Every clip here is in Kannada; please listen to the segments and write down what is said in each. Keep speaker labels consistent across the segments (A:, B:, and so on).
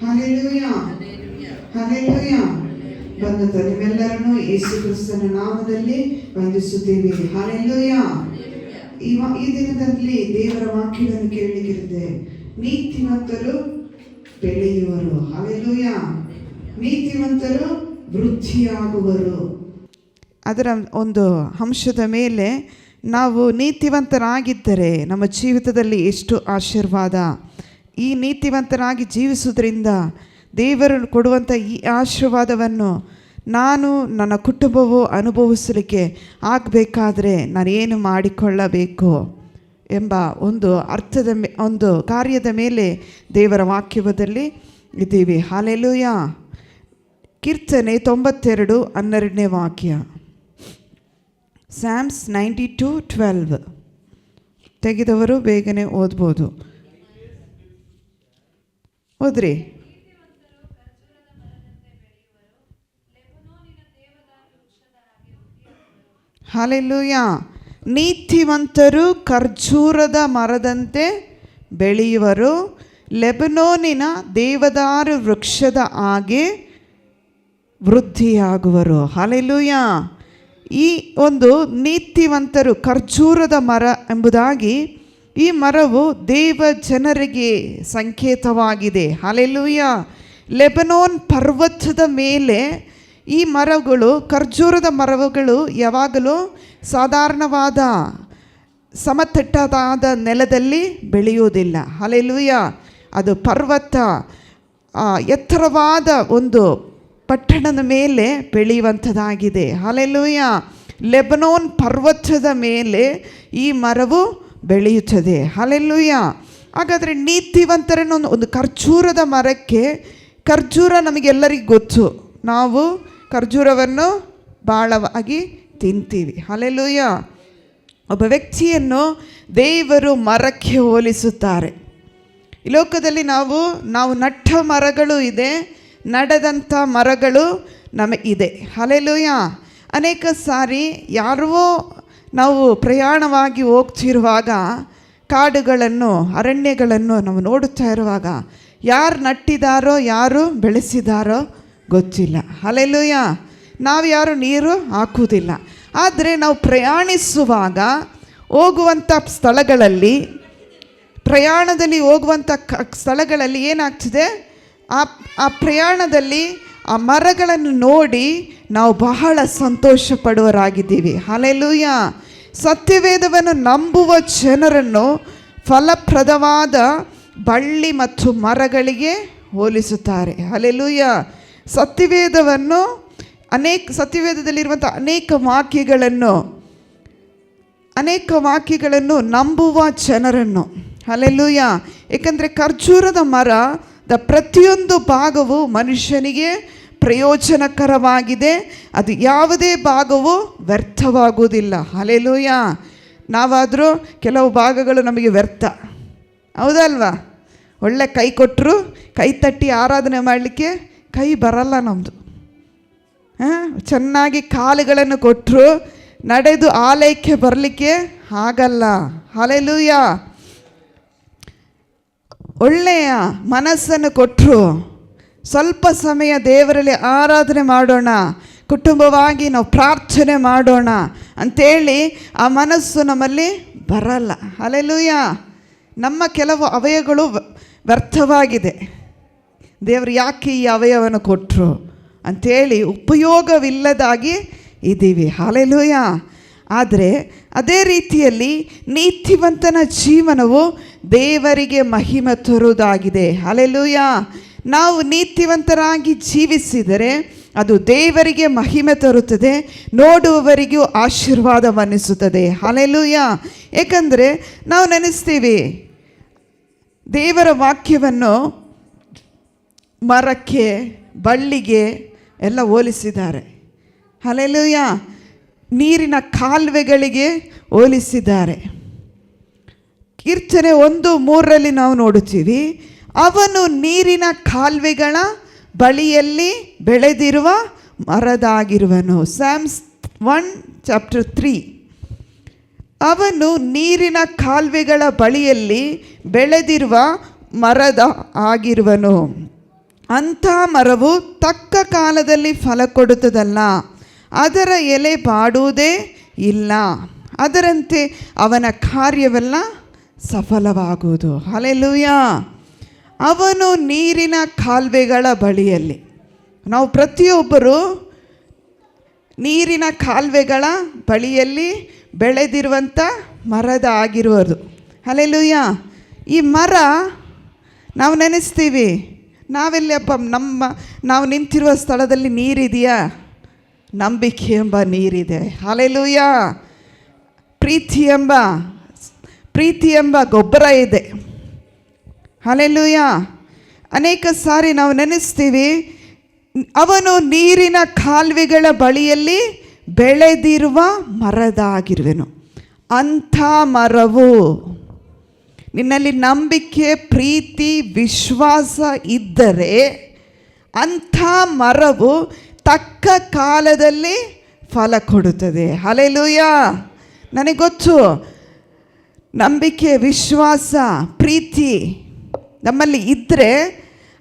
A: Hallelujah, hallelujah. ಬಂದಂತ ನಿಮ್ಮೆಲ್ಲರನ್ನು ಯೇಸು ಕ್ರಿಸ್ತನ ನಾಮದಲ್ಲಿ ವಂದಿಸುತ್ತೇವೆ. ಹಲ್ಲೆಲೂಯಾ. ಈ ದಿನದಲ್ಲಿ ದೇವರ ವಾಕ್ಯವನ್ನು ಕೇಳಲಿಕ್ಕಿರುತ್ತೆ. ನೀತಿವಂತರು ಬೆಳೆಯುವರು. ಹಲ್ಲೆಲೂಯಾ. ನೀತಿವಂತರು ವೃದ್ಧಿಯಾಗುವರು. ಅದರ ಒಂದು ಅಂಶದ ಮೇಲೆ ನಾವು ನೀತಿವಂತರಾಗಿದ್ದರೆ ನಮ್ಮ ಜೀವಿತದಲ್ಲಿ ಎಷ್ಟು ಆಶೀರ್ವಾದ. ಈ ನೀತಿವಂತರಾಗಿ ಜೀವಿಸುವುದರಿಂದ ದೇವರು ಕೊಡುವಂಥ ಈ ಆಶೀರ್ವಾದವನ್ನು ನಾನು ನನ್ನ ಕುಟುಂಬವು ಅನುಭವಿಸಲಿಕ್ಕೆ ಆಗಬೇಕಾದ್ರೆ ನಾನೇನು ಮಾಡಿಕೊಳ್ಳಬೇಕು ಎಂಬ ಒಂದು ಅರ್ಥದ ಒಂದು ಕಾರ್ಯದ ಮೇಲೆ ದೇವರ ವಾಕ್ಯದಲ್ಲಿ ಇದ್ದೀವಿ. ಹಲ್ಲೆಲೂಯಾ. ಕೀರ್ತನೆ 92:12 ವಾಕ್ಯ. ಸ್ಯಾಮ್ಸ್ 92:12 ತೆಗೆದವರು ಬೇಗನೆ ಓದ್ಬೋದು. ಓದ್ರಿ. ಹಲ್ಲೆಲೂಯಾ. ನೀತಿವಂತರು ಖರ್ಜೂರದ ಮರದಂತೆ ಬೆಳೆಯುವರು, ಲೆಬನೋನಿನ ದೇವದಾರು ವೃಕ್ಷದ ಹಾಗೆ ವೃದ್ಧಿಯಾಗುವರು. ಹಲ್ಲೆಲೂಯಾ. ಈ ಒಂದು ನೀತಿವಂತರು ಖರ್ಜೂರದ ಮರ ಎಂಬುದಾಗಿ, ಈ ಮರವು ದೇವ ಜನರಿಗೆ ಸಂಕೇತವಾಗಿದೆ. ಹಲ್ಲೆಲೂಯಾ. ಲೆಬನೋನ್ ಪರ್ವತದ ಮೇಲೆ ಈ ಮರಗಳು, ಖರ್ಜೂರದ ಮರಗಳು ಯಾವಾಗಲೂ ಸಾಧಾರಣವಾದ ಸಮತಟ್ಟಾದ ನೆಲದಲ್ಲಿ ಬೆಳೆಯುವುದಿಲ್ಲ. ಹಲ್ಲೆಲೂಯಾ. ಅದು ಪರ್ವತ, ಎತ್ತರವಾದ ಒಂದು ಪಟ್ಟಣದ ಮೇಲೆ ಬೆಳೆಯುವಂಥದ್ದಾಗಿದೆ. ಹಲ್ಲೆಲೂಯಾ. ಲೆಬನೋನ್ ಪರ್ವತದ ಮೇಲೆ ಈ ಮರವು ಬೆಳೆಯುತ್ತದೆ. ಹಲ್ಲೆಲೂಯಾ. ಹಾಗಾದರೆ ನೀತಿವಂತರನ್ನು ಒಂದು ಖರ್ಜೂರದ ಮರಕ್ಕೆ, ಖರ್ಜೂರ ನಮಗೆಲ್ಲರಿಗೂ ಗೊತ್ತು, ನಾವು ಖರ್ಜೂರವನ್ನು ಭಾಳವಾಗಿ ತಿಂತೀವಿ. ಹಲ್ಲೆಲೂಯಾ. ಒಬ್ಬ ವ್ಯಕ್ತಿಯನ್ನು ದೇವರು ಮರಕ್ಕೆ ಹೋಲಿಸುತ್ತಾರೆ. ಈ ಲೋಕದಲ್ಲಿ ನಾವು ನಟ್ಟ ಮರಗಳು ಇದೆ, ನಡೆದಂಥ ಮರಗಳು ನಮಗಿದೆ. ಹಲ್ಲೆಲೂಯಾ. ಅನೇಕ ಸಾರಿ ಯಾರೋ ನಾವು ಪ್ರಯಾಣವಾಗಿ ಹೋಗ್ತಿರುವಾಗ ಕಾಡುಗಳನ್ನು, ಅರಣ್ಯಗಳನ್ನು ನಾವು ನೋಡುತ್ತಾ ಇರುವಾಗ ಯಾರು ನಟ್ಟಿದಾರೋ ಯಾರು ಬೆಳೆಸಿದಾರೋ ಗೊತ್ತಿಲ್ಲ. ಹಲ್ಲೆಲೂಯಾ. ನಾವು ಯಾರು ನೀರು ಹಾಕುವುದಿಲ್ಲ. ಆದರೆ ನಾವು ಪ್ರಯಾಣಿಸುವಾಗ ಹೋಗುವಂಥ ಸ್ಥಳಗಳಲ್ಲಿ, ಪ್ರಯಾಣದಲ್ಲಿ ಹೋಗುವಂಥ ಸ್ಥಳಗಳಲ್ಲಿ ಏನಾಗ್ತಿದೆ, ಆ ಪ್ರಯಾಣದಲ್ಲಿ ಆ ಮರಗಳನ್ನು ನೋಡಿ ನಾವು ಬಹಳ ಸಂತೋಷ ಪಡುವರಾಗಿದ್ದೀವಿ. ಹಲ್ಲೆಲೂಯಾ. ಸತ್ಯವೇದವನ್ನು ನಂಬುವ ಜನರನ್ನು ಫಲಪ್ರದವಾದ ಬಳ್ಳಿ ಮತ್ತು ಮರಗಳಿಗೆ ಹೋಲಿಸುತ್ತಾರೆ. ಹಲ್ಲೆಲೂಯಾ. ಸತ್ಯವೇದದಲ್ಲಿರುವಂಥ ಅನೇಕ ವಾಕ್ಯಗಳನ್ನು ನಂಬುವ ಜನರನ್ನು. ಹಲ್ಲೆಲೂಯಾ. ಏಕೆಂದರೆ ಖರ್ಜೂರದ ಮರದ ಪ್ರತಿಯೊಂದು ಭಾಗವು ಮನುಷ್ಯನಿಗೆ ಪ್ರಯೋಜನಕರವಾಗಿದೆ. ಅದು ಯಾವುದೇ ಭಾಗವು ವ್ಯರ್ಥವಾಗುವುದಿಲ್ಲ. ಹಲ್ಲೆಲೂಯಾ. ನಾವಾದರೂ ಕೆಲವು ಭಾಗಗಳು ನಮಗೆ ವ್ಯರ್ಥ, ಹೌದಲ್ವಾ? ಒಳ್ಳೆ ಕೈ ಕೊಟ್ಟರು, ಕೈ ತಟ್ಟಿ ಆರಾಧನೆ ಮಾಡಲಿಕ್ಕೆ ಕೈ ಬರಲ್ಲ ನಮ್ಮದು. ಚೆನ್ನಾಗಿ ಕಾಲುಗಳನ್ನು ಕೊಟ್ಟರು, ನಡೆದು ಆಲಯಕ್ಕೆ ಬರಲಿಕ್ಕೆ ಆಗಲ್ಲ. ಹಲ್ಲೆಲೂಯಾ. ಒಳ್ಳೆಯ ಮನಸ್ಸನ್ನು ಕೊಟ್ಟರು, ಸ್ವಲ್ಪ ಸಮಯ ದೇವರಲ್ಲಿ ಆರಾಧನೆ ಮಾಡೋಣ, ಕುಟುಂಬವಾಗಿ ನಾವು ಪ್ರಾರ್ಥನೆ ಮಾಡೋಣ ಅಂಥೇಳಿ ಆ ಮನಸ್ಸು ನಮ್ಮಲ್ಲಿ ಬರಲ್ಲ. ಹಲ್ಲೆಲೂಯಾ. ನಮ್ಮ ಕೆಲವು ಅವಯವಗಳು ವ್ಯರ್ಥವಾಗಿದೆ. ದೇವರು ಯಾಕೆ ಈ ಅವಯವನ್ನು ಕೊಟ್ಟರು ಅಂಥೇಳಿ ಉಪಯೋಗವಿಲ್ಲದಾಗಿ ಇದ್ದೀವಿ. ಹಲ್ಲೆಲೂಯಾ. ಆದರೆ ಅದೇ ರೀತಿಯಲ್ಲಿ ನೀತಿವಂತನ ಜೀವನವು ದೇವರಿಗೆ ಮಹಿಮೆ ತರುವುದಾಗಿದೆ. ಹಲ್ಲೆಲೂಯಾ. ನಾವು ನೀತಿವಂತರಾಗಿ ಜೀವಿಸಿದರೆ ಅದು ದೇವರಿಗೆ ಮಹಿಮೆ ತರುತ್ತದೆ, ನೋಡುವವರಿಗೂ ಆಶೀರ್ವಾದವನ್ನಿಸುತ್ತದೆ. ಹಲ್ಲೆಲೂಯಾ. ಏಕೆಂದರೆ ನಾವು ನೆನೆಸ್ತೀವಿ, ದೇವರ ವಾಕ್ಯವನ್ನು ಮರಕ್ಕೆ, ಬಳ್ಳಿಗೆ ಎಲ್ಲ ಹೋಲಿಸಿದ್ದಾರೆ. ಹಲ್ಲೆಲೂಯಾ. ನೀರಿನ ಕಾಲುವೆಗಳಿಗೆ ಹೋಲಿಸಿದ್ದಾರೆ. ಕೀರ್ತನೆ 1:3 ನಾವು ನೋಡುತ್ತೀವಿ, ಅವನು ನೀರಿನ ಕಾಲುವೆಗಳ ಬಳಿಯಲ್ಲಿ ಬೆಳೆದಿರುವ ಮರದಾಗಿರುವನು. ಸ್ಯಾಮ್ಸ್ 1:3. ಅವನು ನೀರಿನ ಕಾಲುವೆಗಳ ಬಳಿಯಲ್ಲಿ ಬೆಳೆದಿರುವ ಮರದ ಆಗಿರುವನು. ಅಂಥ ಮರವು ತಕ್ಕ ಕಾಲದಲ್ಲಿ ಫಲ ಕೊಡುತ್ತದಲ್ಲ, ಅದರ ಎಲೆ ಬಾಡುವುದೇ ಇಲ್ಲ, ಅದರಂತೆ ಅವನ ಕಾರ್ಯವೆಲ್ಲ ಸಫಲವಾಗುವುದು. ಹಲ್ಲೆಲೂಯಾ. ಅವನು ನೀರಿನ ಕಾಲುವೆಗಳ ಬಳಿಯಲ್ಲಿ. ನಾವು ಪ್ರತಿಯೊಬ್ಬರು ನೀರಿನ ಕಾಲುವೆಗಳ ಬಳಿಯಲ್ಲಿ ಬೆಳೆದಿರುವಂಥ ಮರದ ಆಗಿರುವುದು. ಹಲ್ಲೆಲೂಯಾ. ಈ ಮರ ನಾವು ನೆನೆಸ್ತೀವಿ, ನಾವೆಲ್ಲಪ್ಪ ನಾವು ನಿಂತಿರುವ ಸ್ಥಳದಲ್ಲಿ ನೀರಿದೆಯಾ? ನಂಬಿಕೆ ಎಂಬ ನೀರಿದೆ. ಹಲ್ಲೆಲೂಯಾ. ಪ್ರೀತಿ ಎಂಬ ಗೊಬ್ಬರ ಇದೆ. ಹಲ್ಲೆಲೂಯಾ. ಅನೇಕ ಸಾರಿ ನಾವು ನೆನೆಸ್ತೀವಿ, ಅವನು ನೀರಿನ ಕಾಲುವೆಗಳ ಬಳಿಯಲ್ಲಿ ಬೆಳೆದಿರುವ ಮರದಾಗಿರುವೆನು. ಅಂಥ ಮರವು, ನಿನ್ನಲ್ಲಿ ನಂಬಿಕೆ, ಪ್ರೀತಿ, ವಿಶ್ವಾಸ ಇದ್ದರೆ ಅಂಥ ಮರವು ತಕ್ಕ ಕಾಲದಲ್ಲಿ ಫಲ ಕೊಡುತ್ತದೆ. ಹಲ್ಲೆಲೂಯಾ. ನನಗೆ ಗೊತ್ತು, ನಂಬಿಕೆ, ವಿಶ್ವಾಸ, ಪ್ರೀತಿ ನಮ್ಮಲ್ಲಿ ಇದ್ದರೆ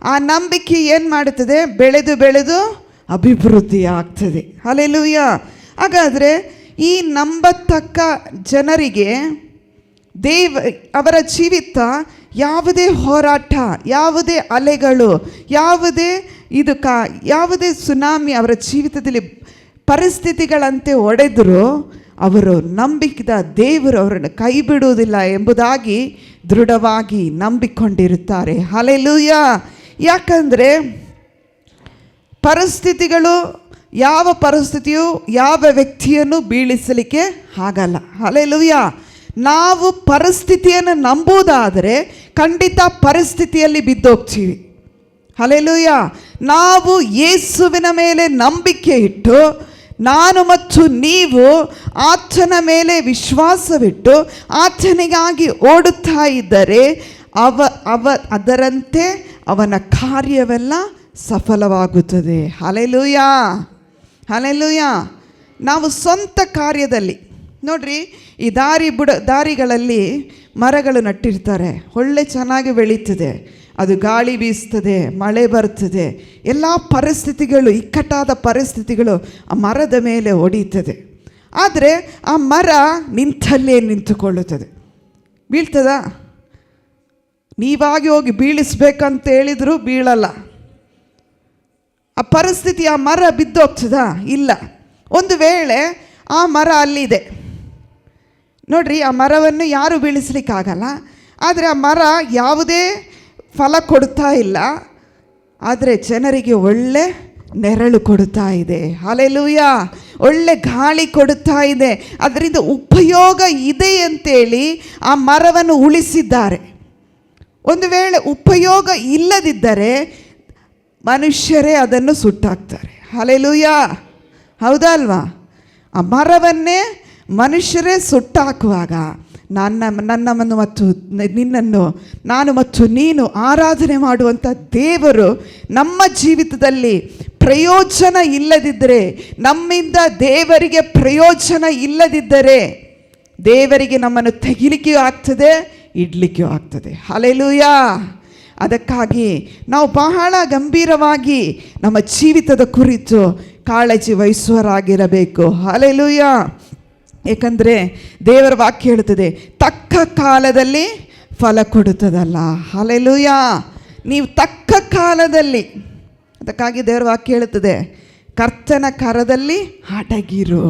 A: ಆ ನಂಬಿಕೆ ಏನು ಮಾಡುತ್ತದೆ? ಬೆಳೆದು ಬೆಳೆದು ಅಭಿವೃದ್ಧಿ ಆಗ್ತದೆ. ಹಲ್ಲೆಲೂಯಾ. ಹಾಗಾದರೆ ಈ ನಂಬತಕ್ಕ ಜನರಿಗೆ ಅವರ ಜೀವಿತ ಯಾವುದೇ ಹೋರಾಟ, ಯಾವುದೇ ಅಲೆಗಳು, ಯಾವುದೇ ಸುನಾಮಿ ಅವರ ಜೀವಿತದಲ್ಲಿ ಪರಿಸ್ಥಿತಿಗಳಂತೆ ಒಡೆದರೂ ಅವರು ನಂಬಿದ ದೇವರು ಅವರನ್ನು ಕೈ ಬಿಡುವುದಿಲ್ಲ ಎಂಬುದಾಗಿ ದೃಢವಾಗಿ ನಂಬಿಕೊಂಡಿರುತ್ತಾರೆ. ಹಲ್ಲೆಲೂಯಾ. ಯಾಕಂದರೆ ಯಾವ ಪರಿಸ್ಥಿತಿಯು ಯಾವ ವ್ಯಕ್ತಿಯನ್ನು ಬೀಳಿಸಲಿಕ್ಕೆ ಆಗಲ್ಲ. ಹಲ್ಲೆಲೂಯಾ. ನಾವು ಪರಿಸ್ಥಿತಿಯನ್ನು ನಂಬುವುದಾದರೆ ಖಂಡಿತ ಪರಿಸ್ಥಿತಿಯಲ್ಲಿ ಬಿದ್ದೋಗ್ತೀವಿ. ಹಲ್ಲೆಲೂಯಾ. ನಾವು ಯೇಸುವಿನ ಮೇಲೆ ನಂಬಿಕೆ ಇಟ್ಟು, ನಾನು ಮತ್ತು ನೀವು ಆತನ ಮೇಲೆ ವಿಶ್ವಾಸವಿಟ್ಟು ಆತನಿಗಾಗಿ ಓಡುತ್ತಾ ಇದ್ದರೆ ಅದರಂತೆ ಅವನ ಕಾರ್ಯವೆಲ್ಲ ಸಫಲವಾಗುತ್ತದೆ. ಹಲ್ಲೆಲೂಯಾ. ಹಲ್ಲೆಲೂಯಾ. ನಾವು ಸ್ವಂತ ಕಾರ್ಯದಲ್ಲಿ ನೋಡ್ರಿ, ಈ ದಾರಿಗಳಲ್ಲಿ ಮರಗಳು ನಟ್ಟಿರ್ತಾರೆ, ಒಳ್ಳೆ ಚೆನ್ನಾಗಿ ಬೆಳೀತದೆ. ಅದು ಗಾಳಿ ಬೀಸ್ತದೆ, ಮಳೆ ಬರ್ತದೆ, ಎಲ್ಲ ಪರಿಸ್ಥಿತಿಗಳು, ಇಕ್ಕಟ್ಟಾದ ಪರಿಸ್ಥಿತಿಗಳು ಆ ಮರದ ಮೇಲೆ ಹೊಡೀತದೆ. ಆದರೆ ಆ ಮರ ನಿಂತಲ್ಲೇ ನಿಂತುಕೊಳ್ಳುತ್ತದೆ. ಬೀಳ್ತದ? ನೀವಾಗಿ ಹೋಗಿ ಬೀಳಿಸ್ಬೇಕಂತ ಹೇಳಿದ್ರು ಬೀಳಲ್ಲ. ಆ ಪರಿಸ್ಥಿತಿ, ಆ ಮರ ಬಿದ್ದೋಗ್ತದ? ಇಲ್ಲ. ಒಂದು ವೇಳೆ ಆ ಮರ ಅಲ್ಲಿದೆ ನೋಡ್ರಿ, ಆ ಮರವನ್ನು ಯಾರು ಬೀಳಿಸ್ಲಿಕ್ಕಾಗಲ್ಲ. ಆದರೆ ಆ ಮರ ಯಾವುದೇ ಫಲ ಕೊಡ್ತಾ ಇಲ್ಲ, ಆದರೆ ಜನರಿಗೆ ಒಳ್ಳೆ ನೆರಳು ಕೊಡುತ್ತಾ ಇದೆ. ಹಲ್ಲೆಲೂಯಾ. ಒಳ್ಳೆ ಗಾಳಿ ಕೊಡುತ್ತಾ ಇದೆ. ಅದರಿಂದ ಉಪಯೋಗ ಇದೆ ಅಂತೇಳಿ ಆ ಮರವನ್ನು ಉಳಿಸಿದ್ದಾರೆ. ಒಂದು ವೇಳೆ ಉಪಯೋಗ ಇಲ್ಲದಿದ್ದರೆ ಮನುಷ್ಯರೇ ಅದನ್ನು ಸುಟ್ಟಾಕ್ತಾರೆ. ಹಲ್ಲೆಲೂಯಾ. ಹೌದಾ ಅಲ್ವಾ? ಆ ಮರವನ್ನೇ ಮನುಷ್ಯರೇ ಸುಟ್ಟಾಕುವಾಗ ನನ್ನನ್ನು ಮತ್ತು ನಿನ್ನನ್ನು, ನಾನು ಮತ್ತು ನೀನು ಆರಾಧನೆ ಮಾಡುವಂಥ ದೇವರು ನಮ್ಮ ಜೀವಿತದಲ್ಲಿ ಪ್ರಯೋಜನ ಇಲ್ಲದಿದ್ದರೆ, ನಮ್ಮಿಂದ ದೇವರಿಗೆ ಪ್ರಯೋಜನ ಇಲ್ಲದಿದ್ದರೆ ದೇವರಿಗೆ ನಮ್ಮನ್ನು ತೆಗಿಲಿಕ್ಕೆಯೂ ಆಗ್ತದೆ, ಇಡ್ಲಿಕ್ಕೆಯೂ ಆಗ್ತದೆ. ಹಲ್ಲೆಲೂಯಾ. ಅದಕ್ಕಾಗಿ ನಾವು ಬಹಳ ಗಂಭೀರವಾಗಿ ನಮ್ಮ ಜೀವಿತದ ಕುರಿತು ಕಾಳಜಿ ವಹಿಸುವರಾಗಿರಬೇಕು. ಹಲ್ಲೆಲೂಯಾ. ಏಕೆಂದರೆ ದೇವರ ವಾಕ್ಯ ಹೇಳುತ್ತದೆ, ತಕ್ಕ ಕಾಲದಲ್ಲಿ ಫಲ ಕೊಡುತ್ತದಲ್ಲ. ಹಲ್ಲೆಲೂಯಾ. ನೀವು ತಕ್ಕ ಕಾಲದಲ್ಲಿ, ಅದಕ್ಕಾಗಿ ದೇವರ ವಾಕ್ಯ ಹೇಳುತ್ತದೆ, ಕರ್ತನ ಕರದಲ್ಲಿ ಅಡಗಿರು.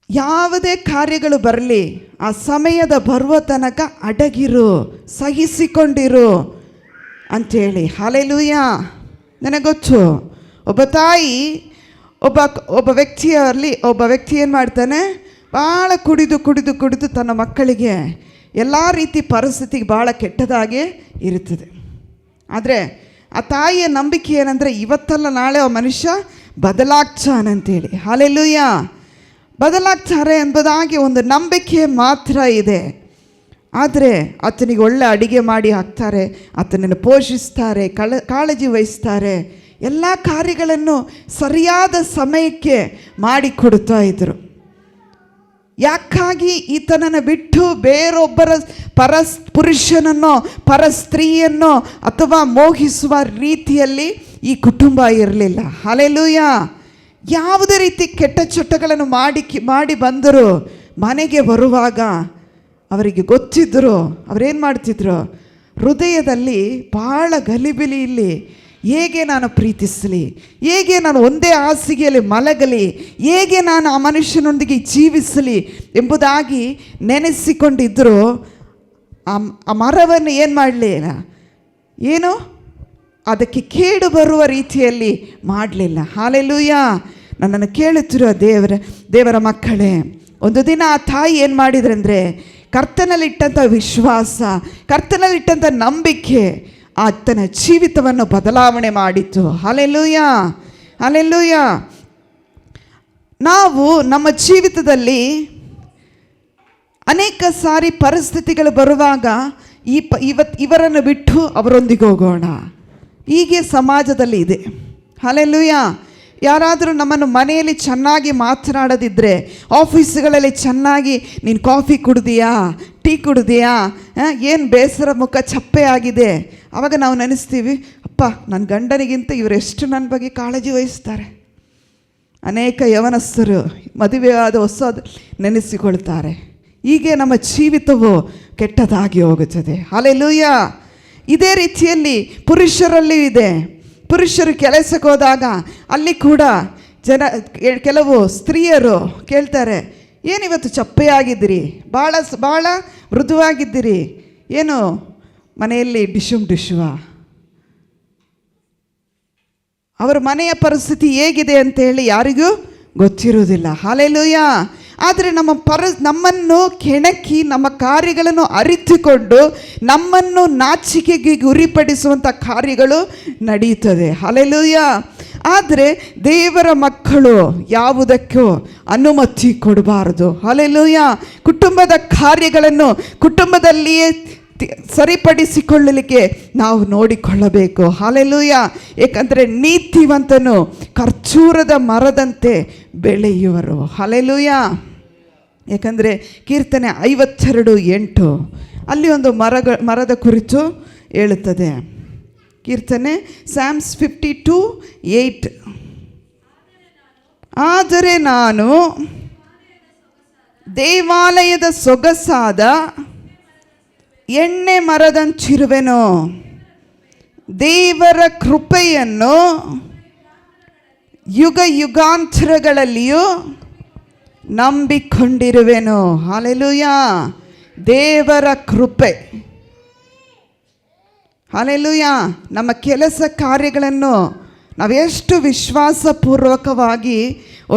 A: ಯಾವುದೇ ಕಾರ್ಯಗಳು ಬರಲಿ, ಆ ಸಮಯದ ಬರುವ ತನಕ ಅಡಗಿರು, ಸಹಿಸಿಕೊಂಡಿರು ಅಂಥೇಳಿ. ಹಲ್ಲೆಲೂಯಾ. ನನಗೊತ್ತು, ಒಬ್ಬ ತಾಯಿ ಒಬ್ಬ ವ್ಯಕ್ತಿ ಏನು ಮಾಡ್ತಾನೆ, ಭಾಳ ಕುಡಿದು ತನ್ನ ಮಕ್ಕಳಿಗೆ ಎಲ್ಲ ರೀತಿ ಪರಿಸ್ಥಿತಿಗೆ ಭಾಳ ಕೆಟ್ಟದಾಗೆ ಇರುತ್ತದೆ. ಆದರೆ ಆ ತಾಯಿಯ ನಂಬಿಕೆ ಏನಂದರೆ, ಇವತ್ತಲ್ಲ ನಾಳೆ ಆ ಮನುಷ್ಯ ಬದಲಾಗ್ತಾನಂತೇಳಿ. ಹಲ್ಲೆಲೂಯಾ. ಬದಲಾಗ್ತಾರೆ ಎಂಬುದಾಗಿ ಒಂದು ನಂಬಿಕೆ ಮಾತ್ರ ಇದೆ. ಆದರೆ ಆತನಿಗೆ ಒಳ್ಳೆ ಅಡಿಗೆ ಮಾಡಿ ಹಾಕ್ತಾರೆ, ಆತನನ್ನು ಪೋಷಿಸ್ತಾರೆ, ಕಾಳಜಿ ವಹಿಸ್ತಾರೆ, ಎಲ್ಲ ಕಾರ್ಯಗಳನ್ನು ಸರಿಯಾದ ಸಮಯಕ್ಕೆ ಮಾಡಿಕೊಡ್ತಾ ಇದ್ದರು. ಯಾಕಾಗಿ ಈತನನ್ನು ಬಿಟ್ಟು ಬೇರೊಬ್ಬರ ಪುರುಷನನ್ನೋ ಪರಸ್ತ್ರೀಯನ್ನೋ ಅಥವಾ ಮೋಹಿಸುವ ರೀತಿಯಲ್ಲಿ ಈ ಕುಟುಂಬ ಇರಲಿಲ್ಲ. ಹಲ್ಲೆಲೂಯಾ. ಯಾವುದೇ ರೀತಿ ಕೆಟ್ಟ ಚಟಗಳನ್ನು ಮಾಡಿ ಬಂದರು ಮನೆಗೆ ಬರುವಾಗ ಅವರಿಗೆ ಗೊತ್ತಿದ್ದರು. ಅವರೇನು ಮಾಡ್ತಿದ್ರು, ಹೃದಯದಲ್ಲಿ ಭಾಳ ಗಲಿಬಿಲಿ ಇಲ್ಲಿ, ಹೇಗೆ ನಾನು ಪ್ರೀತಿಸಲಿ, ಹೇಗೆ ನಾನು ಒಂದೇ ಹಾಸಿಗೆಯಲ್ಲಿ ಮಲಗಲಿ, ಹೇಗೆ ನಾನು ಆ ಮನುಷ್ಯನೊಂದಿಗೆ ಜೀವಿಸಲಿ ಎಂಬುದಾಗಿ ನೆನೆಸಿಕೊಂಡಿದ್ದರು. ಆ ಮರವನ್ನು ಏನು ಮಾಡಲಿಲ್ಲ, ಏನು ಅದಕ್ಕೆ ಕೇಡು ಬರುವ ರೀತಿಯಲ್ಲಿ ಮಾಡಲಿಲ್ಲ. ಹಲ್ಲೆಲೂಯಾ. ನನ್ನನ್ನು ಕೇಳುತ್ತಿರುವ ದೇವರ ಮಕ್ಕಳೇ, ಒಂದು ದಿನ ಆ ತಾಯಿ ಏನು ಮಾಡಿದ್ರಂದರೆ, ಕರ್ತನಲ್ಲಿಟ್ಟಂಥ ವಿಶ್ವಾಸ, ಕರ್ತನಲ್ಲಿಟ್ಟಂಥ ನಂಬಿಕೆ ಆತನ ಜೀವಿತವನ್ನು ಬದಲಾವಣೆ ಮಾಡಿತು. Hallelujah, hallelujah. ನಾವು ನಮ್ಮ ಜೀವಿತದಲ್ಲಿ ಅನೇಕ ಸಾರಿ ಪರಿಸ್ಥಿತಿಗಳು ಬರುವಾಗ ಇವರನ್ನು ಬಿಟ್ಟು ಅವರೊಂದಿಗೆ ಹೋಗೋಣ, ಹೀಗೆ ಸಮಾಜದಲ್ಲಿ ಇದೆ. ಹಲ್ಲೆಲೂಯಾ. ಯಾರಾದರೂ ನಮ್ಮನ್ನು ಮನೆಯಲ್ಲಿ ಚೆನ್ನಾಗಿ ಮಾತನಾಡೋದಿದ್ದರೆ, ಆಫೀಸ್ಗಳಲ್ಲಿ ಚೆನ್ನಾಗಿ ನೀನು ಕಾಫಿ ಕುಡ್ದಿಯಾ, ಟೀ ಕುಡ್ದಿಯಾ, ಏನು ಬೇಸರ ಮುಖ ಚಪ್ಪೆ ಆಗಿದೆ, ಆವಾಗ ನಾವು ನೆನೆಸ್ತೀವಿ, ಅಪ್ಪ ನನ್ನ ಗಂಡನಿಗಿಂತ ಇವರೆಷ್ಟು ನನ್ನ ಬಗ್ಗೆ ಕಾಳಜಿ ವಹಿಸ್ತಾರೆ. ಅನೇಕ ಯವನಸ್ಥರು ಮದುವೆಯಾದ ಹೊಸ ನೆನೆಸಿಕೊಳ್ತಾರೆ. ಹೀಗೆ ನಮ್ಮ ಜೀವಿತವು ಕೆಟ್ಟದಾಗಿ ಹೋಗುತ್ತದೆ. ಹಲ್ಲೆಲೂಯಾ. ಇದೇ ರೀತಿಯಲ್ಲಿ ಪುರುಷರಲ್ಲಿ ಇದೆ. ಪುರುಷರು ಕೆಲಸಕ್ಕೆ ಹೋದಾಗ ಅಲ್ಲಿ ಕೂಡ ಕೆಲವು ಸ್ತ್ರೀಯರು ಕೇಳ್ತಾರೆ, ಏನಿವತ್ತು ಚಪ್ಪೆಯಾಗಿದ್ದೀರಿ, ಭಾಳ ಮೃದುವಾಗಿದ್ದೀರಿ, ಏನು ಮನೆಯಲ್ಲಿ ಡಿಶುವ. ಅವರ ಮನೆಯ ಪರಿಸ್ಥಿತಿ ಹೇಗಿದೆ ಅಂತೇಳಿ ಯಾರಿಗೂ ಗೊತ್ತಿರುವುದಿಲ್ಲ. ಹಲ್ಲೆಲೂಯಾ. ಆದರೆ ನಮ್ಮನ್ನು ಕೆಣಕಿ ನಮ್ಮ ಕಾರ್ಯಗಳನ್ನು ಅರಿತುಕೊಂಡು ನಮ್ಮನ್ನು ನಾಚಿಕೆಗೆ ಗುರಿಪಡಿಸುವಂಥ ಕಾರ್ಯಗಳು ನಡೆಯುತ್ತದೆ. ಹಲ್ಲೆಲೂಯಾ. ಆದರೆ ದೇವರ ಮಕ್ಕಳು ಯಾವುದಕ್ಕೂ ಅನುಮತಿ ಕೊಡಬಾರದು. ಹಲ್ಲೆಲೂಯಾ. ಕುಟುಂಬದ ಕಾರ್ಯಗಳನ್ನು ಕುಟುಂಬದಲ್ಲಿಯೇ ಸರಿಪಡಿಸಿಕೊಳ್ಳಲಿಕ್ಕೆ ನಾವು ನೋಡಿಕೊಳ್ಳಬೇಕು. ಹಲ್ಲೆಲೂಯಾ. ಏಕೆಂದರೆ ನೀತಿವಂತನು ಖರ್ಜೂರದ ಮರದಂತೆ ಬೆಳೆಯುವರು. ಹಲ್ಲೆಲೂಯಾ. ಏಕೆಂದರೆ ಕೀರ್ತನೆ 52:8 ಅಲ್ಲಿ ಒಂದು ಮರದ ಕುರಿತು ಹೇಳುತ್ತದೆ. ಕೀರ್ತನೆ Psalms 52:8, ಆದರೆ ನಾನು ದೇವಾಲಯದ ಸೊಗಸಾದ ಎಣ್ಣೆ ಮರದಂಚಿರುವೆನು, ದೇವರ ಕೃಪೆಯನ್ನು ಯುಗ ಯುಗಾಂತರಗಳಲ್ಲಿಯೂ ನಂಬಿಕೊಂಡಿರುವೆನು. ಹಲ್ಲೆಲೂಯಾ. ದೇವರ ಕೃಪೆ. ಹಲ್ಲೆಲೂಯಾ. ನಮ್ಮ ಕೆಲಸ ಕಾರ್ಯಗಳನ್ನು ನಾವೆಷ್ಟು ವಿಶ್ವಾಸಪೂರ್ವಕವಾಗಿ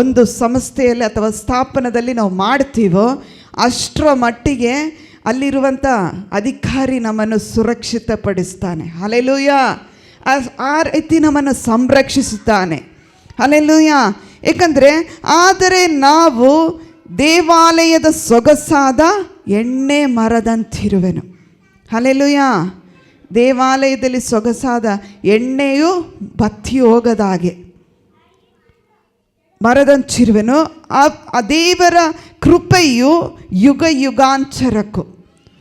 A: ಒಂದು ಸಂಸ್ಥೆಯಲ್ಲಿ ಅಥವಾ ಸ್ಥಾಪನದಲ್ಲಿ ನಾವು ಮಾಡ್ತೀವೋ ಅಷ್ಟರ ಮಟ್ಟಿಗೆ ಅಲ್ಲಿರುವಂಥ ಅಧಿಕಾರಿ ನಮ್ಮನ್ನು ಸುರಕ್ಷಿತಪಡಿಸ್ತಾನೆ. ಹಲ್ಲೆಲೂಯಾ. ಆ ರೀತಿ ನಮ್ಮನ್ನು ಸಂರಕ್ಷಿಸುತ್ತಾನೆ. ಹಲ್ಲೆಲೂಯಾ. ಏಕೆಂದರೆ ಆದರೆ ನಾವು ದೇವಾಲಯದ ಸೊಗಸಾದ ಎಣ್ಣೆ ಮರದಂತಿರುವೆನು. ಹಲ್ಲೆಲೂಯಾ. ದೇವಾಲಯದಲ್ಲಿ ಸೊಗಸಾದ ಎಣ್ಣೆಯು ಬತ್ತಿ ಹೋಗದಾಗೆ ಮರದಂಚಿರುವೆನು. ಆ ದೇವರ ಕೃಪೆಯು ಯುಗ ಯುಗಾಂತರಕ್ಕೂ,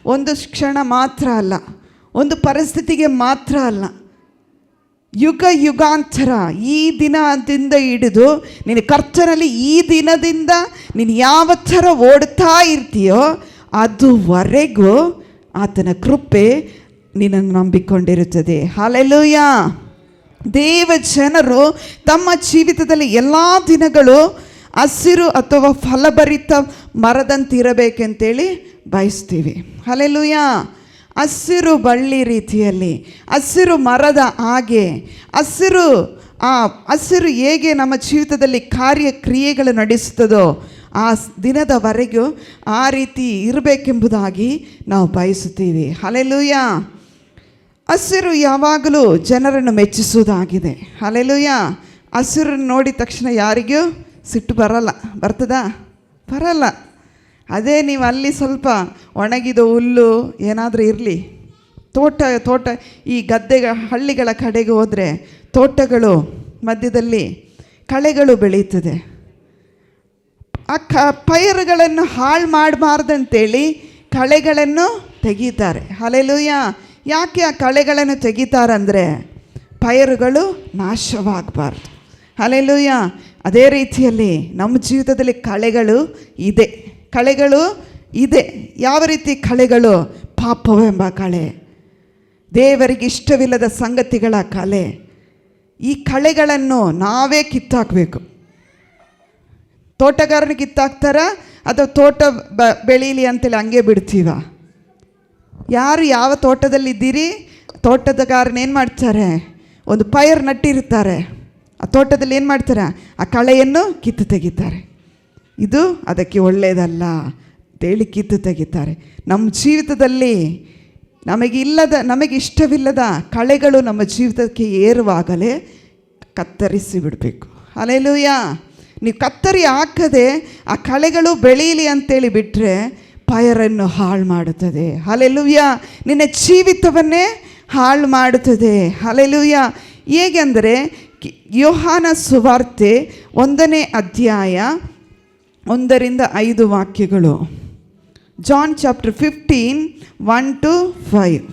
A: ಒಂದು ಕ್ಷಣ ಮಾತ್ರ ಅಲ್ಲ, ಒಂದು ಪರಿಸ್ಥಿತಿಗೆ ಮಾತ್ರ ಅಲ್ಲ, ಯುಗ ಯುಗಾಂತರ, ಈ ದಿನದಿಂದ ಹಿಡಿದು ನೀನು ಕರ್ತನಲ್ಲಿ ಈ ದಿನದಿಂದ ನೀನು ಯಾವ ಥರ ಓಡ್ತಾ ಇರ್ತೀಯೋ ಅದುವರೆಗೂ ಆತನ ಕೃಪೆ ನಿನ್ನನ್ನು ನಂಬಿಕೊಂಡಿರುತ್ತದೆ. ಹಲ್ಲೆಲೂಯಾ. ದೇವ ಜನರು ತಮ್ಮ ಜೀವಿತದಲ್ಲಿ ಎಲ್ಲ ದಿನಗಳು ಹಸಿರು ಅಥವಾ ಫಲಭರಿತ ಮರದಂತಿರಬೇಕೆಂತೇಳಿ ಬಯಸ್ತೀವಿ. ಹಲ್ಲೆಲೂಯಾ. ಹಸಿರು ಬಳ್ಳಿ ರೀತಿಯಲ್ಲಿ, ಹಸಿರು ಮರದ ಹಾಗೆ, ಹಸಿರು ಹೇಗೆ ನಮ್ಮ ಜೀವಿತದಲ್ಲಿ ಕಾರ್ಯಕ್ರಿಯೆಗಳು ನಡೆಸುತ್ತದೋ ಆ ದಿನದವರೆಗೂ ಆ ರೀತಿ ಇರಬೇಕೆಂಬುದಾಗಿ ನಾವು ಬಯಸುತ್ತೀವಿ. ಹಲ್ಲೆಲೂಯಾ. ಹಸಿರು ಯಾವಾಗಲೂ ಜನರನ್ನು ಮೆಚ್ಚಿಸುವುದಾಗಿದೆ. ಹಲ್ಲೆಲೂಯಾ. ಹಸಿರನ್ನು ನೋಡಿದ ತಕ್ಷಣ ಯಾರಿಗೂ ಸಿಟ್ಟು ಬರ್ತದಾ? ಬರಲ್ಲ. ಅದೇ ನೀವು ಅಲ್ಲಿ ಸ್ವಲ್ಪ ಒಣಗಿದ ಹುಲ್ಲು ಏನಾದರೂ ಇರಲಿ, ತೋಟ ಈ ಹಳ್ಳಿಗಳ ಕಡೆಗೆ ಹೋದರೆ ತೋಟಗಳು ಮಧ್ಯದಲ್ಲಿ ಕಳೆಗಳು ಬೆಳೀತದೆ. ಆ ಪೈರುಗಳನ್ನು ಹಾಳು ಮಾಡಬಾರ್ದಂತೇಳಿ ಕಳೆಗಳನ್ನು ತೆಗೀತಾರೆ. ಹಲ್ಲೆಲೂಯಾ. ಯಾಕೆ ಆ ಕಳೆಗಳನ್ನು ತೆಗಿತಾರಂದರೆ ಪೈರುಗಳು ನಾಶವಾಗಬಾರ್ದು. ಹಲ್ಲೆಲೂಯಾ. ಅದೇ ರೀತಿಯಲ್ಲಿ ನಮ್ಮ ಜೀವಿತದಲ್ಲಿ ಕಳೆಗಳು ಇದೆ. ಯಾವ ರೀತಿ ಕಳೆಗಳು? ಪಾಪವೆಂಬ ಕಳೆ, ದೇವರಿಗೆ ಇಷ್ಟವಿಲ್ಲದ ಸಂಗತಿಗಳ ಕಲೆ. ಈ ಕಳೆಗಳನ್ನು ನಾವೇ ಕಿತ್ತಾಕಬೇಕು. ತೋಟಗಾರನ ಕಿತ್ತಾಕ್ತಾರ ಅಥವಾ ತೋಟ ಬೆಳೀಲಿ ಅಂತೇಳಿ ಹಂಗೆ ಬಿಡ್ತೀವ? ಯಾರು ಯಾವ ತೋಟದಲ್ಲಿದ್ದೀರಿ, ತೋಟದಗಾರನ ಏನು ಮಾಡ್ತಾರೆ? ಒಂದು ಪೈರು ನಟ್ಟಿರ್ತಾರೆ, ಆ ತೋಟದಲ್ಲಿ ಏನು ಮಾಡ್ತಾರೆ? ಆ ಕಳೆಯನ್ನು ಕಿತ್ತು ತೆಗಿತಾರೆ. ಇದು ಅದಕ್ಕೆ ಒಳ್ಳೆಯದಲ್ಲ ಅಂತೇಳಿ ಕಿತ್ತು ತೆಗಿತಾರೆ. ನಮ್ಮ ಜೀವಿತದಲ್ಲಿ ನಮಗೆ ಇಷ್ಟವಿಲ್ಲದ ಕಳೆಗಳು ನಮ್ಮ ಜೀವಿತಕ್ಕೆ ಏರುವಾಗಲೇ ಕತ್ತರಿಸಿ ಬಿಡಬೇಕು. ಹಲ್ಲೆಲೂಯಾ. ನೀವು ಕತ್ತರಿ ಹಾಕದೆ ಆ ಕಳೆಗಳು ಬೆಳೀಲಿ ಅಂತೇಳಿ ಬಿಟ್ಟರೆ ಪೈರನ್ನು ಹಾಳು ಮಾಡುತ್ತದೆ. ಹಲ್ಲೆಲೂಯಾ. ನಿನ್ನ ಜೀವಿತವನ್ನೇ ಹಾಳು ಮಾಡುತ್ತದೆ. ಹಲ್ಲೆಲೂಯಾ. ಹೇಗೆ ಅಂದರೆ ಯೋಹಾನ ಸುವಾರ್ತೆ 1ನೇ ಅಧ್ಯಾಯ 1-5 ವಾಕ್ಯಗಳು. John chapter 15 1-5.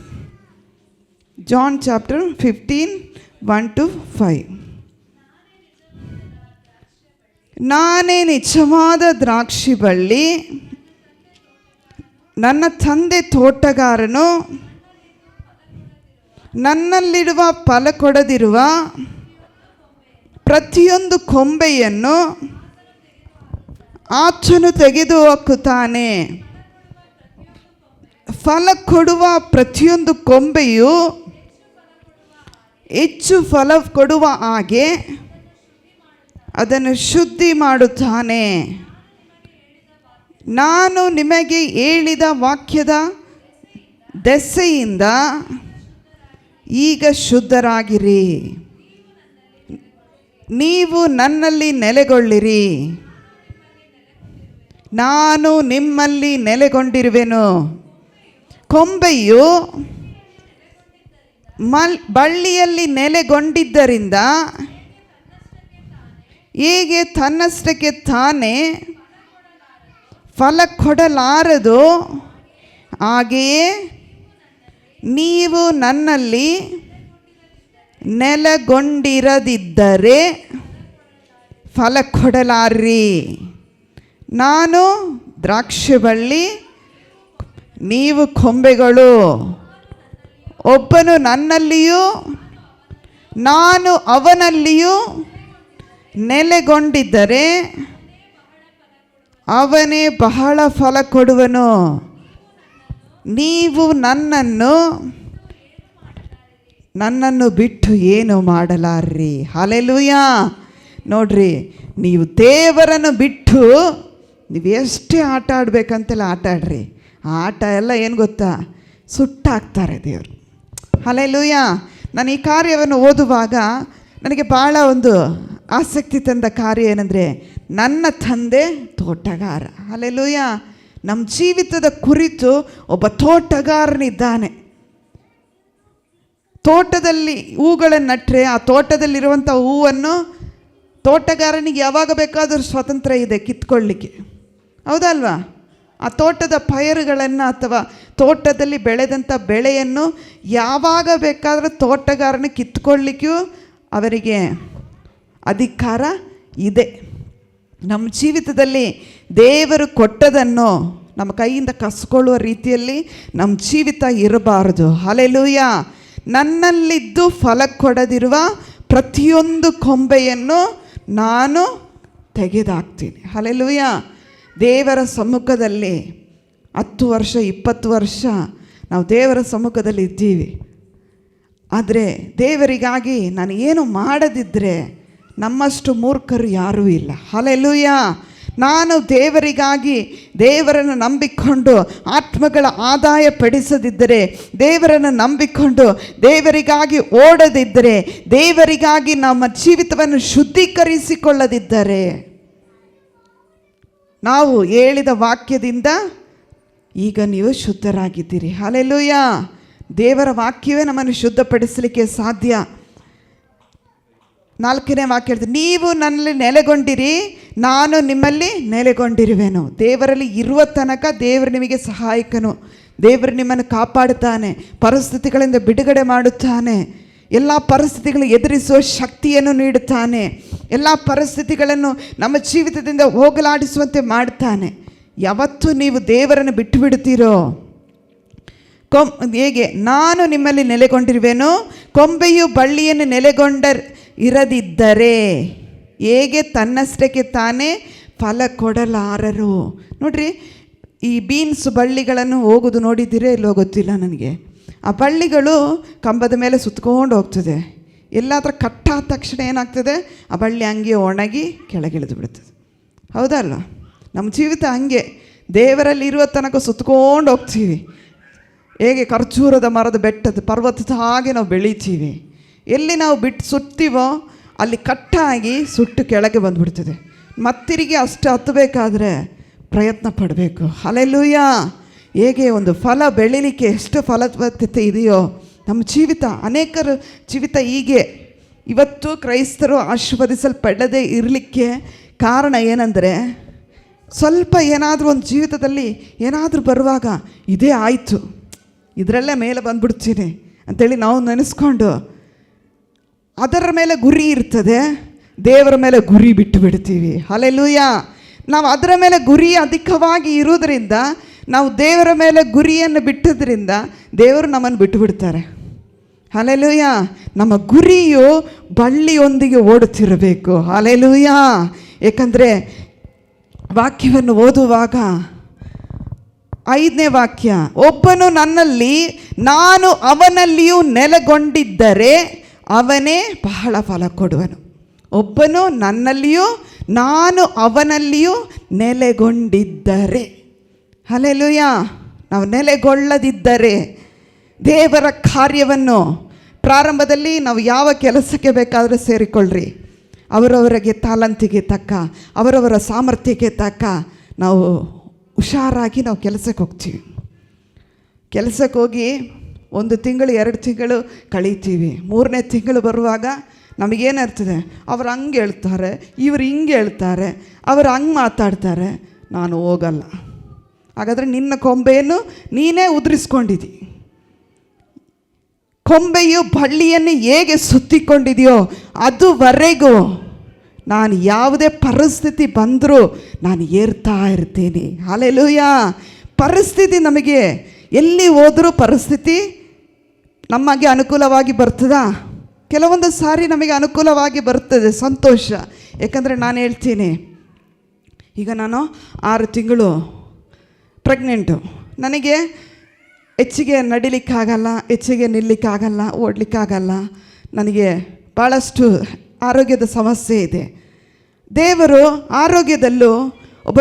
A: John chapter 15 1-5. ನಾನೇ ನಿಜವಾದ ದ್ರಾಕ್ಷಿ ಬಳ್ಳಿ, ನನ್ನ ತಂದೆ ತೋಟಗಾರನು. ನನ್ನಲ್ಲಿರುವ ಫಲ ಕೊಡದಿರುವ ಪ್ರತಿಯೊಂದು ಕೊಂಬೆಯನ್ನು ಆತನು ತೆಗೆದು ಹಾಕುತ್ತಾನೆ. ಫಲ ಕೊಡುವ ಪ್ರತಿಯೊಂದು ಕೊಂಬೆಯು ಹೆಚ್ಚು ಫಲ ಕೊಡುವ ಹಾಗೆ ಅದನ್ನು ಶುದ್ಧಿ ಮಾಡುತ್ತಾನೆ. ನಾನು ನಿಮಗೆ ಹೇಳಿದ ವಾಕ್ಯದ ದೆಸೆಯಿಂದ ಈಗ ಶುದ್ಧರಾಗಿರಿ. ನೀವು ನನ್ನಲ್ಲಿ ನೆಲೆಗೊಳ್ಳಿರಿ, ನಾನು ನಿಮ್ಮಲ್ಲಿ ನೆಲೆಗೊಂಡಿರುವೆನು. ಕೊಂಬೆಯು ಬಳ್ಳಿಯಲ್ಲಿ ನೆಲೆಗೊಂಡಿದ್ದರಿಂದ ಹೇಗೆ ತನ್ನಷ್ಟಕ್ಕೆ ತಾನೇ ಫಲ ಕೊಡಲಾರದು, ಹಾಗೆಯೇ ನೀವು ನನ್ನಲ್ಲಿ ನೆಲೆಗೊಂಡಿರದಿದ್ದರೆ ಫಲ ಕೊಡಲಾರಿ. ನಾನು ದ್ರಾಕ್ಷಿ ಬಳ್ಳಿ, ನೀವು ಕೊಂಬೆಗಳು. ಒಬ್ಬನು ನನ್ನಲ್ಲಿಯೂ ನಾನು ಅವನಲ್ಲಿಯೂ ನೆಲೆಗೊಂಡಿದ್ದರೆ ಅವನೇ ಬಹಳ ಫಲ ಕೊಡುವನು. ನೀವು ನನ್ನನ್ನು ಬಿಟ್ಟು ಏನು ಮಾಡಲಾರ್ರಿ. ಹಲ್ಲೆಲೂಯಾ. ನೋಡ್ರಿ, ನೀವು ದೇವರನ್ನು ಬಿಟ್ಟು ನೀವು ಎಷ್ಟೇ ಆಟ ಆಡಬೇಕಂತೆಲ್ಲ ಆಟ ಆಡ್ರಿ, ಆ ಆಟ ಎಲ್ಲ ಏನು ಗೊತ್ತಾ? ಸುಟ್ಟಾಕ್ತಾರೆ ದೇವರು. ಹಲ್ಲೆಲೂಯಾ. ನಾನು ಈ ಕಾರ್ಯವನ್ನು ಓದುವಾಗ ನನಗೆ ಭಾಳ ಒಂದು ಆಸಕ್ತಿ ತಂದ ಕಾರ್ಯ ಏನಂದರೆ, ನನ್ನ ತಂದೆ ತೋಟಗಾರ. ಹಲ್ಲೆಲೂಯಾ. ನಮ್ಮ ಜೀವಿತದ ಕುರಿತು ಒಬ್ಬ ತೋಟಗಾರನಿದ್ದಾನೆ. ತೋಟದಲ್ಲಿ ಹೂಗಳನ್ನು ನಟ್ಟರೆ ಆ ತೋಟದಲ್ಲಿರುವಂಥ ಹೂವನ್ನು ತೋಟಗಾರನಿಗೆ ಯಾವಾಗ ಬೇಕಾದರೂ ಸ್ವಾತಂತ್ರ್ಯ ಇದೆ ಕಿತ್ಕೊಳ್ಳಿಕ್ಕೆ, ಹೌದಲ್ವಾ? ಆ ತೋಟದ ಪೈರುಗಳನ್ನು ಅಥವಾ ತೋಟದಲ್ಲಿ ಬೆಳೆದಂಥ ಬೆಳೆಯನ್ನು ಯಾವಾಗ ಬೇಕಾದರೂ ತೋಟಗಾರನ ಕಿತ್ಕೊಳ್ಳಿಕ್ಕೂ ಅವರಿಗೆ ಅಧಿಕಾರ ಇದೆ. ನಮ್ಮ ಜೀವಿತದಲ್ಲಿ ದೇವರು ಕೊಟ್ಟದನ್ನು ನಮ್ಮ ಕೈಯಿಂದ ಕಸ್ಕೊಳ್ಳುವ ರೀತಿಯಲ್ಲಿ ನಮ್ಮ ಜೀವಿತ ಇರಬಾರದು. ಹಲ್ಲೆಲೂಯಾ. ನನ್ನಲ್ಲಿದ್ದು ಫಲ ಕೊಡದಿರುವ ಪ್ರತಿಯೊಂದು ಕೊಂಬೆಯನ್ನು ನಾನು ತೆಗೆದುಹಾಕ್ತೀನಿ. ಹಲ್ಲೆಲೂಯಾ. ದೇವರ ಸಮ್ಮುಖದಲ್ಲಿ 10 ವರ್ಷ 20 ವರ್ಷ ನಾವು ದೇವರ ಸಮ್ಮುಖದಲ್ಲಿ ಇದ್ದೀವಿ. ಆದರೆ ದೇವರಿಗಾಗಿ ನಾನು ಏನು ಮಾಡದಿದ್ದರೆ ನಮ್ಮಷ್ಟು ಮೂರ್ಖರು ಯಾರೂ ಇಲ್ಲ. ಹಲ್ಲೆಲೂಯಾ. ನಾನು ದೇವರಿಗಾಗಿ ದೇವರನ್ನು ನಂಬಿಕೊಂಡು ಆತ್ಮಗಳ ಆದಾಯ ಪಡಿಸದಿದ್ದರೆ, ದೇವರನ್ನು ನಂಬಿಕೊಂಡು ದೇವರಿಗಾಗಿ ಓಡದಿದ್ದರೆ, ದೇವರಿಗಾಗಿ ನಮ್ಮ ಜೀವಿತವನ್ನು ಶುದ್ಧೀಕರಿಸಿಕೊಳ್ಳದಿದ್ದರೆ, ನಾವು ಹೇಳಿದ ವಾಕ್ಯದಿಂದ ಈಗ ನೀವು ಶುದ್ಧರಾಗಿದ್ದೀರಿ. ಹಲ್ಲೆಲೂಯಾ. ದೇವರ ವಾಕ್ಯವೇ ನಮ್ಮನ್ನು ಶುದ್ಧಪಡಿಸಲಿಕ್ಕೆ ಸಾಧ್ಯ. 4ನೇ ವಾಕ್ಯ ಹೇಳ್ತೀವಿ, ನೀವು ನನ್ನಲ್ಲಿ ನೆಲೆಗೊಂಡಿರಿ, ನಾನು ನಿಮ್ಮಲ್ಲಿ ನೆಲೆಗೊಂಡಿರುವೆನು. ದೇವರಲ್ಲಿ ಇರುವ ತನಕ ದೇವರು ನಿಮಗೆ ಸಹಾಯಕನು. ದೇವರು ನಿಮ್ಮನ್ನು ಕಾಪಾಡುತ್ತಾನೆ, ಪರಿಸ್ಥಿತಿಗಳಿಂದ ಬಿಡುಗಡೆ ಮಾಡುತ್ತಾನೆ, ಎಲ್ಲ ಪರಿಸ್ಥಿತಿಗಳನ್ನು ಎದುರಿಸುವ ಶಕ್ತಿಯನ್ನು ನೀಡುತ್ತಾನೆ, ಎಲ್ಲ ಪರಿಸ್ಥಿತಿಗಳನ್ನು ನಮ್ಮ ಜೀವಿತದಿಂದ ಹೋಗಲಾಡಿಸುವಂತೆ ಮಾಡುತ್ತಾನೆ. ಯಾವತ್ತು ನೀವು ದೇವರನ್ನು ಬಿಟ್ಟು ಬಿಡುತ್ತೀರೋ, ಹೇಗೆ ನಾನು ನಿಮ್ಮಲ್ಲಿ ನೆಲೆಗೊಂಡಿರುವೆನು, ಕೊಂಬೆಯು ಬಳ್ಳಿಯನ್ನು ಇರದಿದ್ದರೆ ಹೇಗೆ ತನ್ನಷ್ಟಕ್ಕೆ ತಾನೇ ಫಲ ಕೊಡಲಾರರು. ನೋಡ್ರಿ, ಈ ಬೀನ್ಸ್ ಬಳ್ಳಿಗಳನ್ನು ಹೋಗೋದು ನೋಡಿದ್ದೀರೇ ಇಲ್ಲೋ ಗೊತ್ತಿಲ್ಲ ನನಗೆ. ಆ ಬಳ್ಳಿಗಳು ಕಂಬದ ಮೇಲೆ ಸುತ್ಕೊಂಡು ಹೋಗ್ತದೆ. ಎಲ್ಲಾದರೂ ಕಟ್ಟಾದ ತಕ್ಷಣ ಏನಾಗ್ತದೆ, ಆ ಬಳ್ಳಿ ಹಂಗೆ ಒಣಗಿ ಕೆಳಗಿಳಿದು ಬಿಡ್ತದೆ. ಹೌದಲ್ಲ? ನಮ್ಮ ಜೀವಿತ ಹಂಗೆ ದೇವರಲ್ಲಿ ಇರುವ ತನಕ ಸುತ್ಕೊಂಡು ಹೋಗ್ತೀವಿ. ಹೇಗೆ ಖರ್ಜೂರದ ಮರದ ಬೆಟ್ಟದ ಪರ್ವತದ ಹಾಗೆ ನಾವು ಬೆಳೀತೀವಿ. ಎಲ್ಲಿ ನಾವು ಬಿಟ್ಟು ಸುತ್ತೀವೋ ಅಲ್ಲಿ ಕಟ್ಟಾಗಿ ಸುಟ್ಟು ಕೆಳಗೆ ಬಂದುಬಿಡ್ತದೆ. ಮತ್ತಿರಿಗೆ ಅಷ್ಟು ಹತ್ತಬೇಕಾದ್ರೆ ಪ್ರಯತ್ನ ಪಡಬೇಕು. ಹಲ್ಲೆಲೂಯಾ. ಹೇಗೆ ಒಂದು ಫಲ ಬೆಳೀಲಿಕ್ಕೆ ಎಷ್ಟು ಫಲವತ್ತತೆ ಇದೆಯೋ ನಮ್ಮ ಜೀವಿತ, ಅನೇಕರ ಜೀವಿತ ಹೀಗೆ. ಇವತ್ತು ಕ್ರೈಸ್ತರು ಆಶೀರ್ವದಿಸಲ್ಪಡದೇ ಇರಲಿಕ್ಕೆ ಕಾರಣ ಏನಂದರೆ, ಸ್ವಲ್ಪ ಏನಾದರೂ ಒಂದು ಜೀವಿತದಲ್ಲಿ ಏನಾದರೂ ಬರುವಾಗ ಇದೇ ಆಯಿತು, ಇದರಲ್ಲೇ ಮೇಲೆ ಬಂದ್ಬಿಡ್ತೀನಿ ಅಂಥೇಳಿ ನಾವು ನೆನೆಸ್ಕೊಂಡು ಅದರ ಮೇಲೆ ಗುರಿ ಇರ್ತದೆ, ದೇವರ ಮೇಲೆ ಗುರಿ ಬಿಟ್ಟು ಬಿಡ್ತೀವಿ. ಹಲ್ಲೆಲೂಯಾ. ನಾವು ಅದರ ಮೇಲೆ ಗುರಿ ಅಧಿಕವಾಗಿ ಇರುವುದರಿಂದ, ನಾವು ದೇವರ ಮೇಲೆ ಗುರಿಯನ್ನು ಬಿಟ್ಟದ್ರಿಂದ ದೇವರು ನಮ್ಮನ್ನು ಬಿಟ್ಟು ಬಿಡ್ತಾರೆ. ಹಲ್ಲೆಲೂಯಾ. ನಮ್ಮ ಗುರಿಯು ಬಳ್ಳಿಯೊಂದಿಗೆ ಓಡುತ್ತಿರಬೇಕು. ಹಲ್ಲೆಲೂಯಾ. ಏಕೆಂದರೆ ವಾಕ್ಯವನ್ನು ಓದುವಾಗ 5ನೇ ವಾಕ್ಯ, ಒಬ್ಬನು ನನ್ನಲ್ಲಿ ನಾನು ಅವನಲ್ಲಿಯೂ ನೆಲೆಗೊಂಡಿದ್ದರೆ ಅವನೇ ಬಹಳ ಫಲ ಕೊಡುವನು. ಒಬ್ಬನು ನನ್ನಲ್ಲಿಯೂ ನಾನು ಅವನಲ್ಲಿಯೂ ನೆಲೆಗೊಂಡಿದ್ದರೆ. ಹಲ್ಲೆಲೂಯಾ. ನಾವು ನೆಲೆಗೊಳ್ಳದಿದ್ದರೆ ದೇವರ ಕಾರ್ಯವನ್ನು, ಪ್ರಾರಂಭದಲ್ಲಿ ನಾವು ಯಾವ ಕೆಲಸಕ್ಕೆ ಬೇಕಾದರೂ ಸೇರಿಕೊಳ್ಳ್ರಿ, ಅವರವರಿಗೆ ತಾಲಂತಿಗೆ ತಕ್ಕ, ಅವರವರ ಸಾಮರ್ಥ್ಯಕ್ಕೆ ತಕ್ಕ ನಾವು ಹುಷಾರಾಗಿ ನಾವು ಕೆಲಸಕ್ಕೆ ಹೋಗ್ತೀವಿ. ಕೆಲಸಕ್ಕೆ ಹೋಗಿ 1 ತಿಂಗಳು 2 ತಿಂಗಳು ಕಳೀತೀವಿ. 3ನೇ ತಿಂಗಳು ಬರುವಾಗ ನಮಗೇನಿರ್ತದೆ, ಅವ್ರು ಹಂಗೆ ಹೇಳ್ತಾರೆ, ಇವ್ರು ಹಿಂಗೆ ಹೇಳ್ತಾರೆ, ಅವರು ಹಂಗೆ ಮಾತಾಡ್ತಾರೆ, ನಾನು ಹೋಗಲ್ಲ. ಹಾಗಾದರೆ ನಿನ್ನ ಕೊಂಬೆಯನ್ನು ನೀನೇ ಉದುರಿಸ್ಕೊಂಡಿದ್ದಿ. ಕೊಂಬೆಯು ಬಳ್ಳಿಯನ್ನು ಹೇಗೆ ಸುತ್ತಿಕೊಂಡಿದೆಯೋ ಅದುವರೆಗೂ ನಾನು ಯಾವುದೇ ಪರಿಸ್ಥಿತಿ ಬಂದರೂ ನಾನು ಏರ್ತಾ ಇರ್ತೀನಿ. ಹಲ್ಲೆಲೂಯಾ. ಪರಿಸ್ಥಿತಿ ನಮಗೆ ಎಲ್ಲಿ ಹೋದರೂ ಪರಿಸ್ಥಿತಿ ನಮಗೆ ಅನುಕೂಲವಾಗಿ ಬರ್ತದಾ? ಕೆಲವೊಂದು ಸಾರಿ ನಮಗೆ ಅನುಕೂಲವಾಗಿ ಬರ್ತದೆ, ಸಂತೋಷ. ಯಾಕಂದರೆ ನಾನು ಹೇಳ್ತೀನಿ, ಈಗ ನಾನು 6 ತಿಂಗಳು ಪ್ರೆಗ್ನೆಂಟು, ನನಗೆ ಹೆಚ್ಚಿಗೆ ನಡಿಲಿಕ್ಕಾಗಲ್ಲ, ಹೆಚ್ಚಿಗೆ ನಿಲ್ಲಕ್ಕಾಗಲ್ಲ, ಓಡಲಿಕ್ಕಾಗಲ್ಲ, ನನಗೆ ಭಾಳಷ್ಟು ಆರೋಗ್ಯದ ಸಮಸ್ಯೆ ಇದೆ. ದೇವರು ಆರೋಗ್ಯದಲ್ಲೂ ಒಬ್ಬ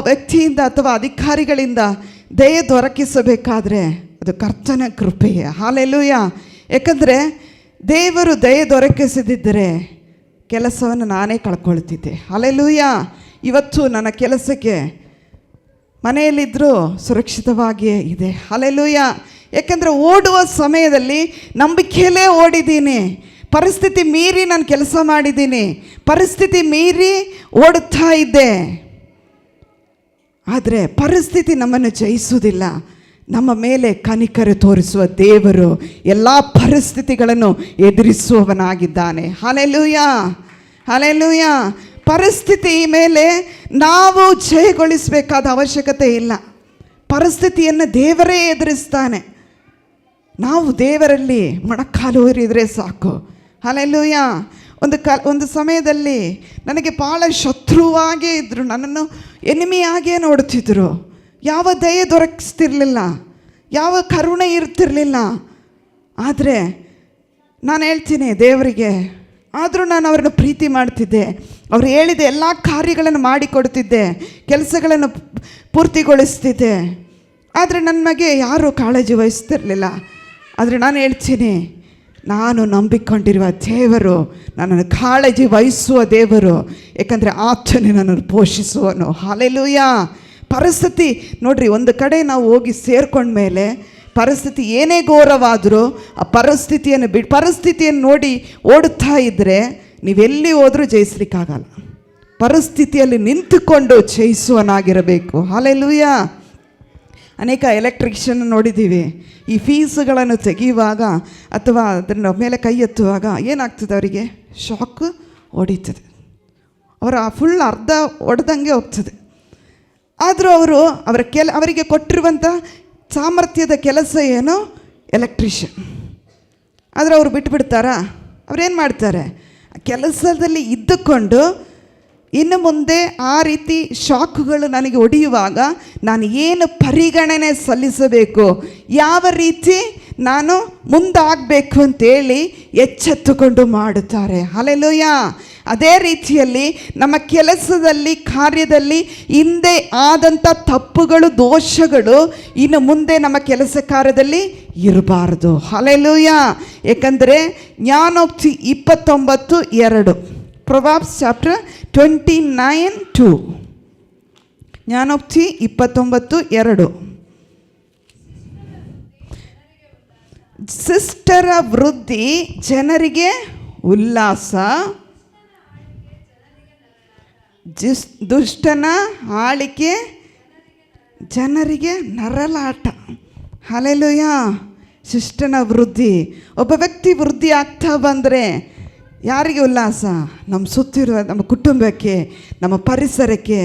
A: ವ್ಯಕ್ತಿಯಿಂದ ಅಥವಾ ಅಧಿಕಾರಿಗಳಿಂದ ದಯೆ ದೊರಕಿಸಬೇಕಾದ್ರೆ ಅದು ಕರ್ತನ ಕೃಪೆಯೇ. ಹಲ್ಲೆಲೂಯಾ. ಯಾಕಂದರೆ ದೇವರು ದಯೆ ದೊರಕಿಸದಿದ್ದರೆ ಕೆಲಸವನ್ನು ನಾನೇ ಕಳ್ಕೊಳ್ತಿದ್ದೆ. ಹಲ್ಲೆಲೂಯಾ. ಇವತ್ತು ನನ್ನ ಕೆಲಸಕ್ಕೆ ಮನೆಯಲ್ಲಿದ್ದರೂ ಸುರಕ್ಷಿತವಾಗಿಯೇ ಇದೆ. ಹಲ್ಲೆಲೂಯಾ. ಯಾಕಂದರೆ ಓಡುವ ಸಮಯದಲ್ಲಿ ನಂಬಿಕೆಯಲ್ಲೇ ಓಡಿದ್ದೀನಿ, ಪರಿಸ್ಥಿತಿ ಮೀರಿ ನಾನು ಕೆಲಸ ಮಾಡಿದ್ದೀನಿ, ಪರಿಸ್ಥಿತಿ ಮೀರಿ ಓಡುತ್ತಾ ಇದ್ದೆ. ಆದರೆ ಪರಿಸ್ಥಿತಿ ನಮ್ಮನ್ನು ಜಯಿಸುವುದಿಲ್ಲ. ನಮ್ಮ ಮೇಲೆ ಕನಿಕರ ತೋರಿಸುವ ದೇವರು ಎಲ್ಲ ಪರಿಸ್ಥಿತಿಗಳನ್ನು ಎದುರಿಸುವವನಾಗಿದ್ದಾನೆ. ಹಲ್ಲೆಲೂಯಾ. ಹಲ್ಲೆಲೂಯಾ. ಪರಿಸ್ಥಿತಿ ಮೇಲೆ ನಾವು ಜಯಗೊಳಿಸಬೇಕಾದ ಅವಶ್ಯಕತೆ ಇಲ್ಲ. ಪರಿಸ್ಥಿತಿಯನ್ನು ದೇವರೇ ಎದುರಿಸ್ತಾನೆ. ನಾವು ದೇವರಲ್ಲಿ ಮೊಣಕಾಲು ಊರಿದರೆ ಸಾಕು. ಹಲ್ಲೆಲೂಯಾ. ಒಂದು ಸಮಯದಲ್ಲಿ ನನಗೆ ಭಾಳ ಶತ್ರುವಾಗೇ ಇದ್ದರು, ನನ್ನನ್ನು ಎನಿಮಿಯಾಗೇ ನೋಡುತ್ತಿದ್ದರು. ಯಾವ ದಯೆ ದೊರಕಿಸ್ತಿರ್ಲಿಲ್ಲ, ಯಾವ ಕರುಣೆ ಇರ್ತಿರಲಿಲ್ಲ. ಆದರೆ ನಾನು ಹೇಳ್ತೀನಿ ದೇವರಿಗೆ, ಆದರೂ ನಾನು ಅವರನ್ನು ಪ್ರೀತಿ ಮಾಡ್ತಿದ್ದೆ. ಅವರು ಹೇಳಿದ ಎಲ್ಲ ಕಾರ್ಯಗಳನ್ನು ಮಾಡಿಕೊಡ್ತಿದ್ದೆ, ಕೆಲಸಗಳನ್ನು ಪೂರ್ತಿಗೊಳಿಸ್ತಿದ್ದೆ. ಆದರೆ ನನ್ನ ಬಗ್ಗೆ ಯಾರೂ ಕಾಳಜಿ ವಹಿಸ್ತಿರಲಿಲ್ಲ. ಆದರೆ ನಾನು ಹೇಳ್ತೀನಿ, ನಾನು ನಂಬಿಕೊಂಡಿರುವ ದೇವರು ನನ್ನನ್ನು ಕಾಳಜಿ ವಹಿಸುವ ದೇವರು. ಏಕೆಂದರೆ ಆತನೇ ನನ್ನನ್ನು ಪೋಷಿಸುವನು. ಹಲ್ಲೆಲೂಯಾ. ಪರಿಸ್ಥಿತಿ ನೋಡ್ರಿ, ಒಂದು ಕಡೆ ನಾವು ಹೋಗಿ ಸೇರ್ಕೊಂಡ್ಮೇಲೆ ಪರಿಸ್ಥಿತಿ ಏನೇ ಘೋರವಾದರೂ ಆ ಪರಿಸ್ಥಿತಿಯನ್ನು ನೋಡಿ ಓಡುತ್ತಾ ಇದ್ದರೆ ನೀವೆಲ್ಲಿ ಹೋದರೂ ಜಯಿಸ್ಲಿಕ್ಕಾಗಲ್ಲ. ಪರಿಸ್ಥಿತಿಯಲ್ಲಿ ನಿಂತುಕೊಂಡು ಜಯಿಸುವನಾಗಿರಬೇಕು. ಹಲ್ಲೆಲೂಯಾ. ಅನೇಕ ಎಲೆಕ್ಟ್ರಿಷಿಯನ್ ನೋಡಿದ್ದೀವಿ, ಈ ಫೀಸ್ಗಳನ್ನು ತೆಗೆಯುವಾಗ ಅಥವಾ ಅದನ್ನು ಮೇಲೆ ಕೈ ಎತ್ತುವಾಗ ಏನಾಗ್ತದೆ, ಅವರಿಗೆ ಶಾಕ್ ಹೊಡಿತದೆ, ಫುಲ್ ಅರ್ಧ ಹೊಡೆದಂಗೆ ಹೋಗ್ತದೆ. ಆದರೂ ಅವರಿಗೆ ಕೊಟ್ಟಿರುವಂಥ ಸಾಮರ್ಥ್ಯದ ಕೆಲಸ ಏನು, ಎಲೆಕ್ಟ್ರಿಷಿಯನ್. ಆದರೆ ಅವರು ಬಿಟ್ಬಿಡ್ತಾರಾ? ಅವರೇನು ಮಾಡ್ತಾರೆ, ಕೆಲಸದಲ್ಲಿ ಇದ್ದುಕೊಂಡು ಇನ್ನು ಮುಂದೆ ಆ ರೀತಿ ಶಾಕ್ಗಳು ನನಗೆ ಹೊಡೆಯುವಾಗ ನಾನು ಏನು ಪರಿಗಣನೆ ಸಲ್ಲಿಸಬೇಕು, ಯಾವ ರೀತಿ ನಾನು ಮುಂದಾಗಬೇಕು ಅಂತೇಳಿ ಎಚ್ಚೆತ್ತುಕೊಂಡು ಮಾಡುತ್ತಾರೆ. ಹಲ್ಲೆಲೂಯಾ. ಅದೇ ರೀತಿಯಲ್ಲಿ ನಮ್ಮ ಕೆಲಸದಲ್ಲಿ, ಕಾರ್ಯದಲ್ಲಿ ಹಿಂದೆ ಆದಂಥ ತಪ್ಪುಗಳು, ದೋಷಗಳು ಇನ್ನು ಮುಂದೆ ನಮ್ಮ ಕೆಲಸ ಕಾರ್ಯದಲ್ಲಿ ಇರಬಾರ್ದು. ಹಲ್ಲೆಲೂಯಾ. ಏಕೆಂದರೆ ಜ್ಞಾನೋಕ್ತಿ 29:2, ಪ್ರೊವರ್ಬ್ಸ್ ಚಾಪ್ಟರ್ 29:2, ಜ್ಞಾನೋಕ್ತಿ 29:2. ಶಿಷ್ಟರ ವೃದ್ಧಿ ಜನರಿಗೆ ಉಲ್ಲಾಸ, ದುಷ್ಟನ ಆಳಿಕೆ ಜನರಿಗೆ ನರಳಾಟ. ಹಲ್ಲೆಲೂಯಾ. ಶಿಷ್ಟನ ವೃದ್ಧಿ, ಒಬ್ಬ ವ್ಯಕ್ತಿ ವೃದ್ಧಿ ಆಗ್ತಾ ಬಂದರೆ ಯಾರಿಗೆ ಉಲ್ಲಾಸ? ನಮ್ಮ ಸುತ್ತಿರುವ ನಮ್ಮ ಕುಟುಂಬಕ್ಕೆ, ನಮ್ಮ ಪರಿಸರಕ್ಕೆ,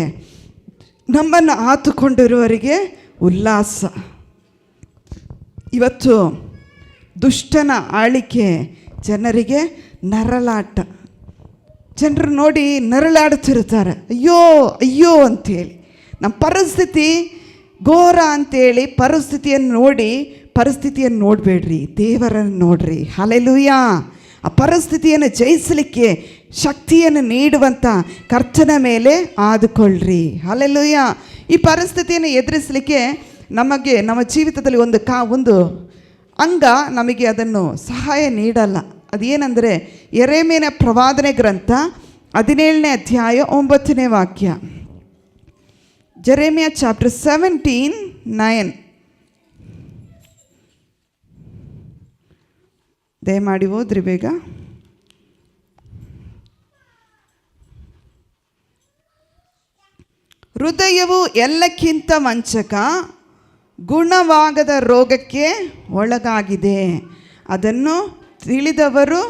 A: ನಮ್ಮನ್ನು ಆತುಕೊಂಡಿರುವವರಿಗೆ ಉಲ್ಲಾಸ. ಇವತ್ತು ದುಷ್ಟನ ಆಳಿಕೆ ಜನರಿಗೆ ನರಳಾಟ. ಜನರು ನೋಡಿ ನರಳಾಡುತ್ತಿರ್ತಾರೆ, ಅಯ್ಯೋ ಅಯ್ಯೋ ಅಂಥೇಳಿ. ನಮ್ಮ ಪರಿಸ್ಥಿತಿ ಘೋರ ಅಂಥೇಳಿ ಪರಿಸ್ಥಿತಿಯನ್ನು ನೋಡಬೇಡ್ರಿ, ದೇವರನ್ನು ನೋಡ್ರಿ. ಹಲ್ಲೆಲೂಯಾ. ಆ ಪರಿಸ್ಥಿತಿಯನ್ನು ಜಯಿಸಲಿಕ್ಕೆ ಶಕ್ತಿಯನ್ನು ನೀಡುವಂಥ ಕರ್ತನ ಮೇಲೆ ಆದುಕೊಳ್ಳ್ರಿ. ಹಲ್ಲೆಲೂಯಾ. ಈ ಪರಿಸ್ಥಿತಿಯನ್ನು ಎದುರಿಸಲಿಕ್ಕೆ ನಮ್ಮ ಜೀವಿತದಲ್ಲಿ ಒಂದು ಅಂಗ ನಮಗೆ ಅದನ್ನು ಸಹಾಯ ನೀಡಲ್ಲ. ಅದೇನೆಂದರೆ ಯೆರೆಮೀಯನ ಪ್ರವಾದನೆ ಗ್ರಂಥ 17ನೇ ಅಧ್ಯಾಯ 9ನೇ ವಾಕ್ಯ. ಜೆರೆಮಿಯ ಚಾಪ್ಟರ್ 17:9. ದಯಮಾಡಿ ಓದ್ರಿ ಬೇಗ. ಹೃದಯವು ಎಲ್ಲಕ್ಕಿಂತ ವಂಚಕ, ಗುಣವಾಗದ ರೋಗಕ್ಕೆ ಒಳಗಾಗಿದೆ, ಅದನ್ನು ತಿಳಿದವರು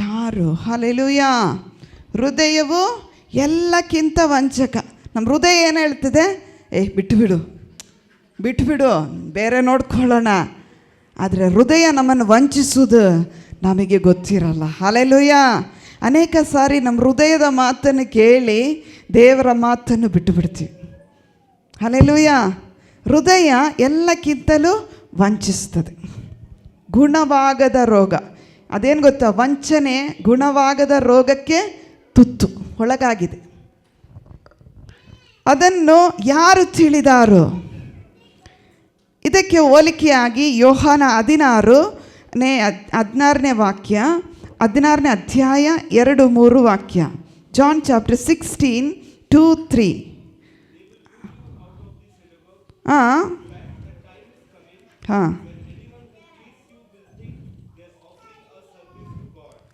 A: ಯಾರು? ಹಲ್ಲೆಲೂಯಾ. ಹೃದಯವು ಎಲ್ಲಕ್ಕಿಂತ ವಂಚಕ. ನಮ್ಮ ಹೃದಯ ಏನು ಹೇಳ್ತದೆ? ಬಿಟ್ಟುಬಿಡು, ಬೇರೆ ನೋಡ್ಕೊಳ್ಳೋಣ. ಆದರೆ ಹೃದಯ ನಮ್ಮನ್ನು ವಂಚಿಸುವುದು ನಮಗೆ ಗೊತ್ತಿರಲ್ಲ. ಹಲ್ಲೆಲೂಯಾ. ಅನೇಕ ಸಾರಿ ನಮ್ಮ ಹೃದಯದ ಮಾತನ್ನು ಕೇಳಿ ದೇವರ ಮಾತನ್ನು ಬಿಟ್ಟುಬಿಡ್ತೀವಿ. ಹಲ್ಲೆಲೂಯಾ. ಹೃದಯ ಎಲ್ಲಕ್ಕಿಂತಲೂ ವಂಚಿಸ್ತದೆ. ಗುಣವಾಗದ ರೋಗ, ಅದೇನು ಗೊತ್ತಾ? ವಂಚನೆ ಗುಣವಾಗದ ರೋಗಕ್ಕೆ ತುತ್ತು ಒಳಗಾಗಿದೆ. ಅದನ್ನು ಯಾರು ತಿಳಿದಾರೋ? ಇದಕ್ಕೆ ಹೋಲಿಕೆಯಾಗಿ ಯೋಹಾನ 16ನೇ ವಾಕ್ಯ, 16ನೇ ಅಧ್ಯಾಯ 2-3 ವಾಕ್ಯ. John chapter 16:2-3.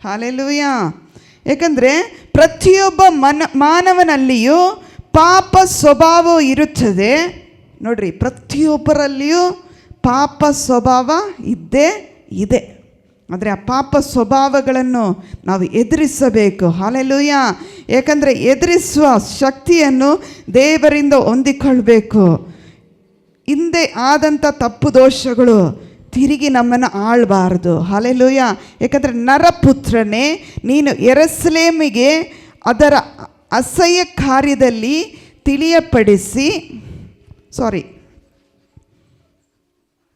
A: ಹಲ್ಲೆಲೂಯಾ. ಏಕೆಂದರೆ ಪ್ರತಿಯೊಬ್ಬ ಮಾನವನಲ್ಲಿಯೂ ಪಾಪ ಸ್ವಭಾವ ಇರುತ್ತದೆ. ನೋಡ್ರಿ, ಪ್ರತಿಯೊಬ್ಬರಲ್ಲಿಯೂ ಪಾಪ ಸ್ವಭಾವ ಇದ್ದೇ ಇದೆ. ಆದರೆ ಆ ಪಾಪ ಸ್ವಭಾವಗಳನ್ನು ನಾವು ಎದುರಿಸಬೇಕು. ಹಲ್ಲೆಲೂಯಾ. ಏಕೆಂದರೆ ಎದುರಿಸುವ ಶಕ್ತಿಯನ್ನು ದೇವರಿಂದ ಹೊಂದಿಕೊಳ್ಬೇಕು. ಹಿಂದೆ ಆದಂಥ ತಪ್ಪು ದೋಷಗಳು ತಿರುಗಿ ನಮ್ಮನ್ನು ಆಳಬಾರ್ದು. ಹಲ್ಲೆಲೂಯಾ. ಏಕೆಂದರೆ ನರಪುತ್ರನೇ, ನೀನು ಯೆರೂಸಲೇಮಿಗೆ ಅದರ ಅಸಹ್ಯ ಕಾರ್ಯದಲ್ಲಿ ತಿಳಿಯಪಡಿಸಿ,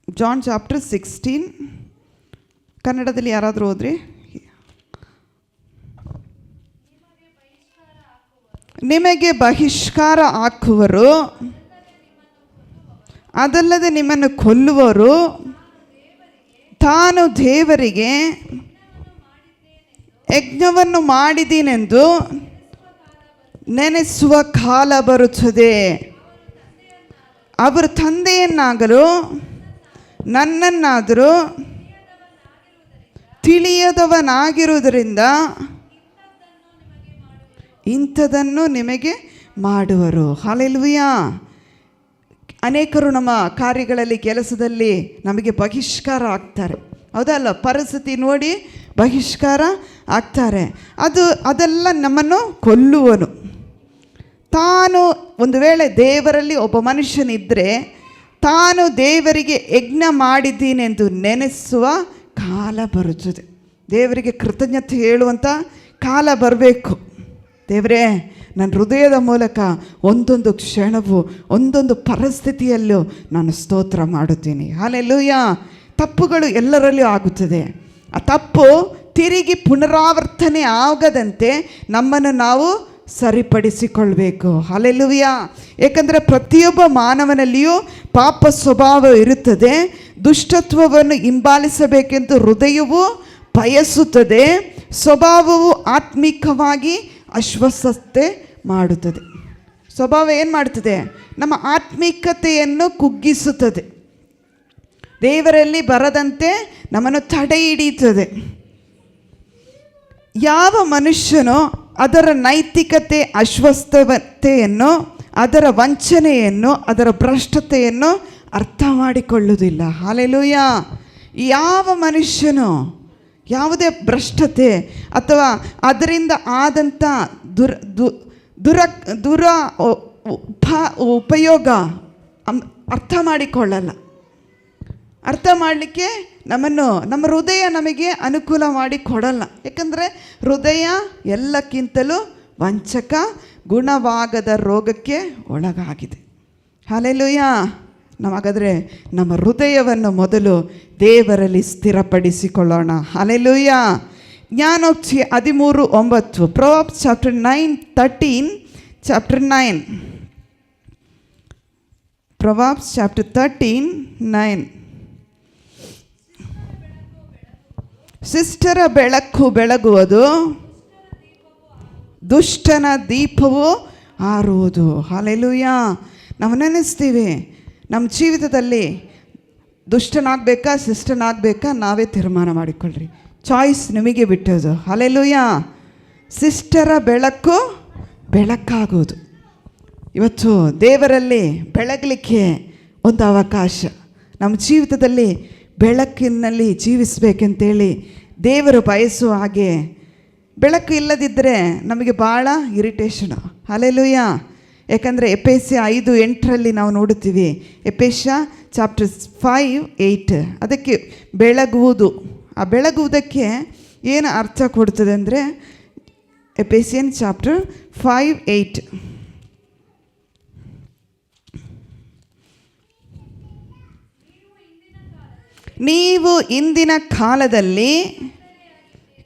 A: ಜಾನ್ ಚಾಪ್ಟರ್ 16, ಕನ್ನಡದಲ್ಲಿ ಯಾರಾದರೂ ಓದ್ರಿ. ನಿಮಗೆ ಬಹಿಷ್ಕಾರ ಹಾಕುವರು, ಅದಲ್ಲದೆ ನಿಮ್ಮನ್ನು ಕೊಲ್ಲುವರು, ತಾನು ದೇವರಿಗೆ ಯಜ್ಞವನ್ನು ಮಾಡಿದ್ದೀನೆಂದು ನೆನೆಸುವ ಕಾಲ ಬರುತ್ತದೆ. ಅವರು ತಂದೆಯನ್ನಾಗಲು ನನ್ನನ್ನಾದರೂ ತಿಳಿಯದವನಾಗಿರುವುದರಿಂದ ಇಂಥದನ್ನು ನಿಮಗೆ ಮಾಡುವರು. ಹಲ್ಲೆಲೂಯಾ. ಅನೇಕರು ನಮ್ಮ ಕಾರ್ಯಗಳಲ್ಲಿ, ಕೆಲಸದಲ್ಲಿ ನಮಗೆ ಬಹಿಷ್ಕಾರ ಆಗ್ತಾರೆ. ಹೌದಲ್ಲ? ಪರಿಸ್ಥಿತಿ ನೋಡಿ ಬಹಿಷ್ಕಾರ ಆಗ್ತಾರೆ. ಅದೆಲ್ಲ ನಮ್ಮನ್ನು ಕೊಲ್ಲುವನು. ತಾನು ಒಂದು ವೇಳೆ ದೇವರಲ್ಲಿ ಒಬ್ಬ ಮನುಷ್ಯನಿದ್ದರೆ ತಾನು ದೇವರಿಗೆ ಯಜ್ಞ ಮಾಡಿದ್ದೀನೆಂದು ನೆನೆಸುವ ಕಾಲ ಬರುತ್ತದೆ. ದೇವರಿಗೆ ಕೃತಜ್ಞತೆ ಹೇಳುವಂಥ ಕಾಲ ಬರಬೇಕು. ದೇವರೇ, ನನ್ನ ಹೃದಯದ ಮೂಲಕ ಒಂದೊಂದು ಕ್ಷಣವೂ ಒಂದೊಂದು ಪರಿಸ್ಥಿತಿಯಲ್ಲೂ ನಾನು ಸ್ತೋತ್ರ ಮಾಡುತ್ತೀನಿ. ಹಲ್ಲೆಲೂಯಾ. ತಪ್ಪುಗಳು ಎಲ್ಲರಲ್ಲೂ ಆಗುತ್ತದೆ. ಆ ತಪ್ಪು ತಿರುಗಿ ಪುನರಾವರ್ತನೆ ಆಗದಂತೆ ನಮ್ಮನ್ನು ನಾವು ಸರಿಪಡಿಸಿಕೊಳ್ಬೇಕು. ಹಲ್ಲೆಲೂಯಾ. ಏಕೆಂದರೆ ಪ್ರತಿಯೊಬ್ಬ ಮಾನವನಲ್ಲಿಯೂ ಪಾಪ ಸ್ವಭಾವ ಇರುತ್ತದೆ. ದುಷ್ಟತ್ವವನ್ನು ಹಿಂಬಾಲಿಸಬೇಕೆಂದು ಹೃದಯವು ಬಯಸುತ್ತದೆ. ಸ್ವಭಾವವು ಆತ್ಮಿಕವಾಗಿ ಅಸ್ವಸ್ಥತೆ ಮಾಡುತ್ತದೆ. ಸ್ವಭಾವ ಏನು ಮಾಡ್ತದೆ? ನಮ್ಮ ಆತ್ಮಿಕತೆಯನ್ನು ಕುಗ್ಗಿಸುತ್ತದೆ. ದೇವರಲ್ಲಿ ಬರದಂತೆ ನಮ್ಮನ್ನು ತಡೆ ಹಿಡಿಯುತ್ತದೆ. ಯಾವ ಮನುಷ್ಯನೋ ಅದರ ನೈತಿಕತೆ ಅಸ್ವಸ್ಥತೆಯನ್ನು, ಅದರ ವಂಚನೆಯನ್ನು, ಅದರ ಭ್ರಷ್ಟತೆಯನ್ನು ಅರ್ಥ ಮಾಡಿಕೊಳ್ಳುವುದಿಲ್ಲ. ಹಲ್ಲೆಲೂಯಾ. ಯಾವ ಮನುಷ್ಯನು ಯಾವುದೇ ಭ್ರಷ್ಟತೆ ಅಥವಾ ಅದರಿಂದ ಆದಂಥ ಉಪಯೋಗ ಅರ್ಥ ಮಾಡಿಕೊಳ್ಳಲ್ಲ. ಅರ್ಥ ಮಾಡಲಿಕ್ಕೆ ನಮ್ಮ ಹೃದಯ ನಮಗೆ ಅನುಕೂಲ ಮಾಡಿ ಕೊಡಲ್ಲ. ಯಾಕಂದರೆ ಹೃದಯ ಎಲ್ಲಕ್ಕಿಂತಲೂ ವಂಚಕ, ಗುಣವಾಗದ ರೋಗಕ್ಕೆ ಒಳಗಾಗಿದೆ. ಹಲ್ಲೆಲೂಯಾ. ಹಾಗಾದರೆ ನಮ್ಮ ಹೃದಯವನ್ನು ಮೊದಲು ದೇವರಲ್ಲಿ ಸ್ಥಿರಪಡಿಸಿಕೊಳ್ಳೋಣ. ಹಲ್ಲೆಲೂಯಾ. ಜ್ಞಾನೋಕ್ತಿ 13:9. Proverbs chapter 9:13. Chapter 9. Proverbs chapter 13:9. ಶಿಷ್ಟರ ಬೆಳಕು ಬೆಳಗುವುದು, ದುಷ್ಟನ ದೀಪವು ಆರುವುದು. ಹಲ್ಲೆಲೂಯಾ. ನಾವು ನೆನೆಸ್ತೀವಿ, ನಮ್ಮ ಜೀವಿತದಲ್ಲಿ ದುಷ್ಟನಾಗಬೇಕಾ ಶಿಷ್ಟನಾಗಬೇಕಾ ನಾವೇ ತೀರ್ಮಾನ ಮಾಡಿಕೊಳ್ಳ್ರಿ. ಚಾಯ್ಸ್ ನಿಮಗೆ ಬಿಟ್ಟದು. ಹಲ್ಲೆಲೂಯಾ. ಶಿಷ್ಟರ ಬೆಳಕು ಬೆಳಕಾಗುವುದು. ಇವತ್ತು ದೇವರಲ್ಲಿ ಬೆಳಗಲಿಕ್ಕೆ ಒಂದು ಅವಕಾಶ. ನಮ್ಮ ಜೀವಿತದಲ್ಲಿ ಬೆಳಕಿನಲ್ಲಿ ಜೀವಿಸಬೇಕಂತೇಳಿ ದೇವರು ಬಯಸುವ ಹಾಗೆ. ಬೆಳಕು ಇಲ್ಲದಿದ್ದರೆ ನಮಗೆ ಭಾಳ ಇರಿಟೇಷನು. ಹಲ್ಲೆಲೂಯಾ. ಯಾಕಂದರೆ ಎಫೆಸ್ಯ 5:8 ನಾವು ನೋಡುತ್ತೀವಿ. ಎಫೆಸ್ಯ ಚಾಪ್ಟರ್ 5:8. ಅದಕ್ಕೆ ಬೆಳಗುವುದು, ಆ ಬೆಳಗುವುದಕ್ಕೆ ಏನು ಅರ್ಥ ಕೊಡ್ತದೆ ಅಂದರೆ ಎಫೆಸಿಯನ್ ಚಾಪ್ಟರ್ 5:8. ನೀವು ಇಂದಿನ ಕಾಲದಲ್ಲಿ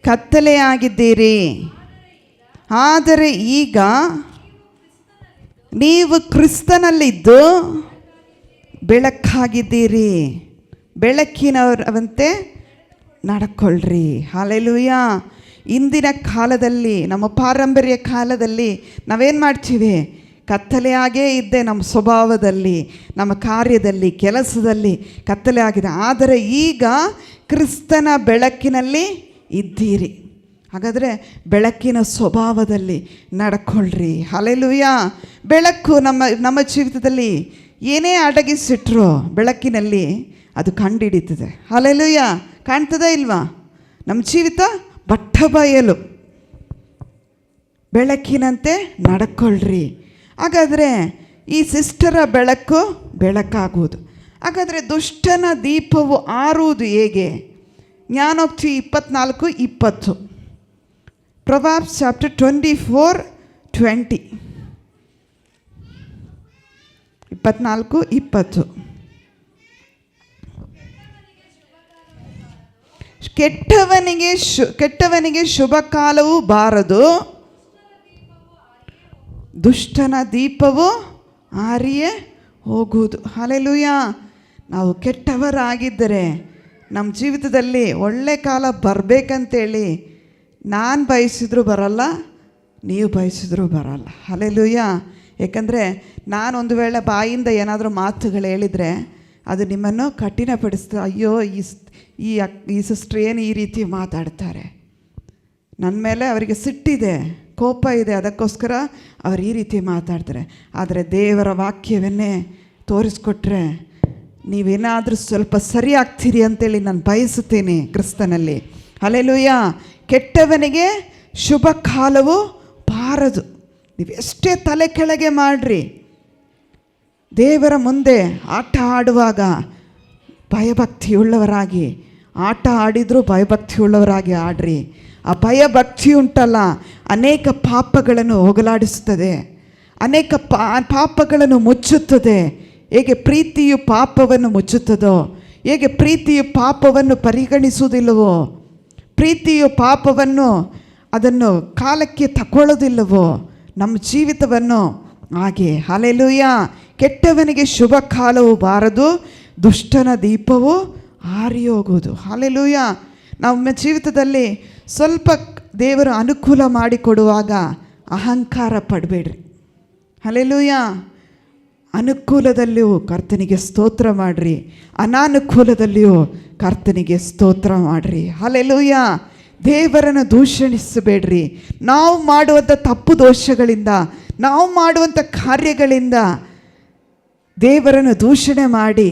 A: ಕತ್ತಲೆಯಾಗಿದ್ದೀರಿ, ಆದರೆ ಈಗ ನೀವು ಕ್ರಿಸ್ತನಲ್ಲಿದ್ದು ಬೆಳಕಾಗಿದ್ದೀರಿ. ಬೆಳಕಿನವರಂತೆ ನಡ್ಕೊಳ್ರಿ. ಹಲ್ಲೆಲೂಯಾ. ಇಂದಿನ ಕಾಲದಲ್ಲಿ, ನಮ್ಮ ಪಾರಂಪರ್ಯ ಕಾಲದಲ್ಲಿ ನಾವೇನು ಮಾಡ್ತೀವಿ? ಕತ್ತಲೆಯಾಗೇ ಇದ್ದೆ. ನಮ್ಮ ಸ್ವಭಾವದಲ್ಲಿ, ನಮ್ಮ ಕಾರ್ಯದಲ್ಲಿ, ಕೆಲಸದಲ್ಲಿ ಕತ್ತಲೆ ಆಗಿದೆ. ಆದರೆ ಈಗ ಕ್ರಿಸ್ತನ ಬೆಳಕಿನಲ್ಲಿ ಇದ್ದೀರಿ. ಹಾಗಾದರೆ ಬೆಳಕಿನ ಸ್ವಭಾವದಲ್ಲಿ ನಡ್ಕೊಳ್ರಿ. ಹಲ್ಲೆಲೂಯಾ. ಬೆಳಕು ನಮ್ಮ ಜೀವಿತದಲ್ಲಿ ಏನೇ ಅಡಗಿಸಿಟ್ರೋ ಬೆಳಕಿನಲ್ಲಿ ಅದು ಕಂಡುಹಿಡಿತದೆ. ಹಲ್ಲೆಲೂಯಾ. ಕಾಣ್ತದ ಇಲ್ವಾ? ನಮ್ಮ ಜೀವಿತ ಬಟ್ಟ ಬಯಲು. ಬೆಳಕಿನಂತೆ ನಡ್ಕೊಳ್ರಿ. ಹಾಗಾದರೆ ಈ ಸಿಸ್ಟರ ಬೆಳಕು ಬೆಳಕಾಗುವುದು. ಹಾಗಾದರೆ ದುಷ್ಟನ ದೀಪವು ಆರುವುದು ಹೇಗೆ? ಜ್ಞಾನೋಕ್ತಿ 24:20. Proverbs chapter 24:20. 24:20. ಕೆಟ್ಟವನಿಗೆ ಶುಭ ಕಾಲವು ಬಾರದು, ದುಷ್ಟನ ದೀಪವು ಆರಿಯೇ ಹೋಗುವುದು. ಹಲ್ಲೆಲೂಯಾ. ನಾವು ಕೆಟ್ಟವರಾಗಿದ್ದರೆ ನಮ್ಮ ಜೀವಿತದಲ್ಲಿ ಒಳ್ಳೆ ಕಾಲ ಬರಬೇಕಂತೇಳಿ ನಾನು ಬಯಸಿದ್ರೂ ಬರಲ್ಲ, ನೀವು ಬಯಸಿದ್ರೂ ಬರಲ್ಲ. ಹಲ್ಲೆಲೂಯಾ. ಏಕೆಂದರೆ ನಾನೊಂದು ವೇಳೆ ಬಾಯಿಂದ ಏನಾದರೂ ಮಾತುಗಳು ಹೇಳಿದರೆ ಅದು ನಿಮ್ಮನ್ನು ಕಠಿಣಪಡಿಸ್ತದೆ. ಅಯ್ಯೋ, ಈ ಸಿಸ್ಟ್ರ್ ಏನು ಈ ರೀತಿ ಮಾತಾಡ್ತಾರೆ, ನನ್ನ ಮೇಲೆ ಅವರಿಗೆ ಸಿಟ್ಟಿದೆ, ಕೋಪ ಇದೆ, ಅದಕ್ಕೋಸ್ಕರ ಅವರು ಈ ರೀತಿ ಮಾತಾಡ್ತಾರೆ. ಆದರೆ ದೇವರ ವಾಕ್ಯವನ್ನೇ ತೋರಿಸ್ಕೊಟ್ರೆ ನೀವೇನಾದರೂ ಸ್ವಲ್ಪ ಸರಿ ಆಗ್ತೀರಿ ಅಂತೇಳಿ ನಾನು ಬಯಸುತ್ತೇನೆ ಕ್ರಿಸ್ತನಲ್ಲಿ. ಹಲ್ಲೆಲೂಯ. ಕೆಟ್ಟವನಿಗೆ ಶುಭ ಕಾಲವು ಬಾರದು. ನೀವು ಎಷ್ಟೇ ತಲೆ ಕೆಳಗೆ ಮಾಡಿರಿ, ದೇವರ ಮುಂದೆ ಆಟ ಆಡುವಾಗ ಭಯಭಕ್ತಿಯುಳ್ಳವರಾಗಿ ಆಟ ಆಡಿದರೂ ಭಯಭಕ್ತಿಯುಳ್ಳವರಾಗಿ ಆಡ್ರಿ. ಆ ಭಯಭಕ್ತಿ ಉಂಟಲ್ಲ, ಅನೇಕ ಪಾಪಗಳನ್ನು ಹೋಗಲಾಡಿಸುತ್ತದೆ, ಅನೇಕ ಪಾಪಗಳನ್ನು ಮುಚ್ಚುತ್ತದೆ. ಹೇಗೆ ಪ್ರೀತಿಯು ಪಾಪವನ್ನು ಮುಚ್ಚುತ್ತದೋ, ಹೇಗೆ ಪ್ರೀತಿಯು ಪಾಪವನ್ನು ಪರಿಗಣಿಸುವುದಿಲ್ಲವೋ, ಪ್ರೀತಿಯು ಪಾಪವನ್ನು ಅದನ್ನು ಕಾಲಕ್ಕೆ ತಗೊಳ್ಳೋದಿಲ್ಲವೋ ನಮ್ಮ ಜೀವಿತವನ್ನು ಹಾಗೆ. ಹಲ್ಲೆಲೂಯ. ಕೆಟ್ಟವನಿಗೆ ಶುಭ ಕಾಲವು ಬಾರದು, ದುಷ್ಟನ ದೀಪವು ಆರಿ ಹೋಗುವುದು. ಹಲ್ಲೆಲೂಯ. ನಮ್ಮ ಜೀವಿತದಲ್ಲಿ ಸ್ವಲ್ಪ ದೇವರು ಅನುಕೂಲ ಮಾಡಿಕೊಡುವಾಗ ಅಹಂಕಾರ ಪಡಬೇಡ್ರಿ. ಹಲ್ಲೆಲೂಯ. ಅನುಕೂಲದಲ್ಲಿಯೂ ಕರ್ತನಿಗೆ ಸ್ತೋತ್ರ ಮಾಡಿರಿ, ಅನಾನುಕೂಲದಲ್ಲಿಯೂ ಕರ್ತನಿಗೆ ಸ್ತೋತ್ರ ಮಾಡಿರಿ. ಹಲ್ಲೆಲೂಯ. ದೇವರನ್ನು ದೂಷಣಿಸಬೇಡ್ರಿ. ನಾವು ಮಾಡುವಂಥ ತಪ್ಪು ದೋಷಗಳಿಂದ, ನಾವು ಮಾಡುವಂಥ ಕಾರ್ಯಗಳಿಂದ ದೇವರನ್ನು ದೂಷಣೆ ಮಾಡಿ,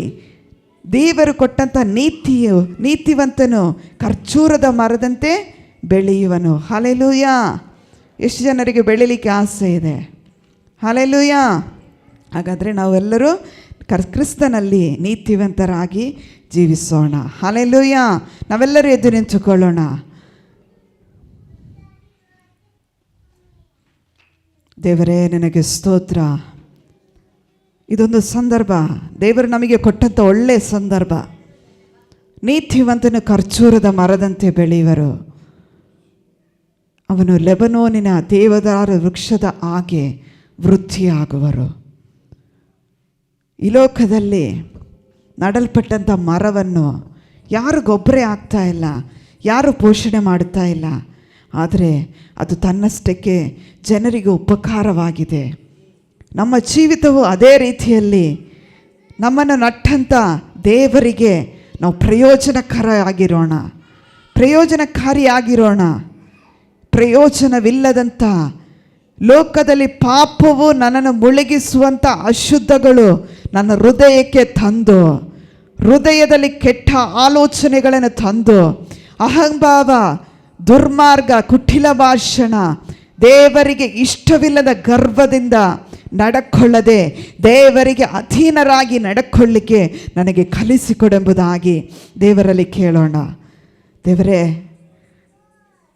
A: ದೇವರು ಕೊಟ್ಟಂಥ ನೀತಿವಂತನು ಖರ್ಜೂರದ ಮರದಂತೆ ಬೆಳೆಯುವನು. ಹಲ್ಲೆಲೂಯ. ಎಷ್ಟು ಜನರಿಗೆ ಬೆಳೀಲಿಕ್ಕೆ ಆಸೆ ಇದೆ? ಹಲ್ಲೆಲೂಯ. ಹಾಗಾದರೆ ನಾವೆಲ್ಲರೂ ಕ್ರಿಸ್ತನಲ್ಲಿ ನೀತಿವಂತರಾಗಿ ಜೀವಿಸೋಣ. ಹಲ್ಲೆಲೂಯ. ನಾವೆಲ್ಲರೂ ಎದ್ದು ನಿಂತುಕೊಳ್ಳೋಣ. ದೇವರೇ ನನಗೆ ಸ್ತೋತ್ರ. ಇದೊಂದು ಸಂದರ್ಭ, ದೇವರು ನಮಗೆ ಕೊಟ್ಟಂಥ ಒಳ್ಳೆಯ ಸಂದರ್ಭ. ನೀತಿವಂತನು ಖರ್ಜೂರದ ಮರದಂತೆ ಬೆಳೆಯುವರು, ಅವನು ಲೆಬನೋನಿನ ದೇವದಾರ ವೃಕ್ಷದ ಹಾಗೆ ವೃದ್ಧಿಯಾಗುವರು. ಈ ಲೋಕದಲ್ಲಿ ನಡಲ್ಪಟ್ಟಂಥ ಮರವನ್ನು ಯಾರು ಗೊಬ್ಬರ ಆಗ್ತಾ ಇಲ್ಲ, ಯಾರು ಪೋಷಣೆ ಮಾಡುತ್ತಾ ಇಲ್ಲ. ಆದರೆ ಅದು ತನ್ನಷ್ಟಕ್ಕೆ ಜನರಿಗೆ ಉಪಕಾರವಾಗಿದೆ. ನಮ್ಮ ಜೀವಿತವು ಅದೇ ರೀತಿಯಲ್ಲಿ ನಮ್ಮನ್ನು ನಟ್ಟಂಥ ದೇವರಿಗೆ ನಾವು ಪ್ರಯೋಜನಕಾರಿಯಾಗಿರೋಣ. ಪ್ರಯೋಜನವಿಲ್ಲದಂಥ ಲೋಕದಲ್ಲಿ ಪಾಪವು ನನ್ನನ್ನು ಮುಳುಗಿಸುವಂಥ ಅಶುದ್ಧಗಳು ನನ್ನ ಹೃದಯಕ್ಕೆ ತಂದು, ಹೃದಯದಲ್ಲಿ ಕೆಟ್ಟ ಆಲೋಚನೆಗಳನ್ನು ತಂದು, ಅಹಂಭಾವ, ದುರ್ಮಾರ್ಗ, ಕುಟಿಲ ಭಾಷಣ, ದೇವರಿಗೆ ಇಷ್ಟವಿಲ್ಲದ ಗರ್ವದಿಂದ ನಡ್ಕೊಳ್ಳದೆ ದೇವರಿಗೆ ಅಧೀನರಾಗಿ ನಡ್ಕೊಳ್ಳಿಕ್ಕೆ ನನಗೆ ಕಲಿಸಿಕೊಡೆಂಬುದಾಗಿ ದೇವರಲ್ಲಿ ಕೇಳೋಣ. ದೇವರೇ,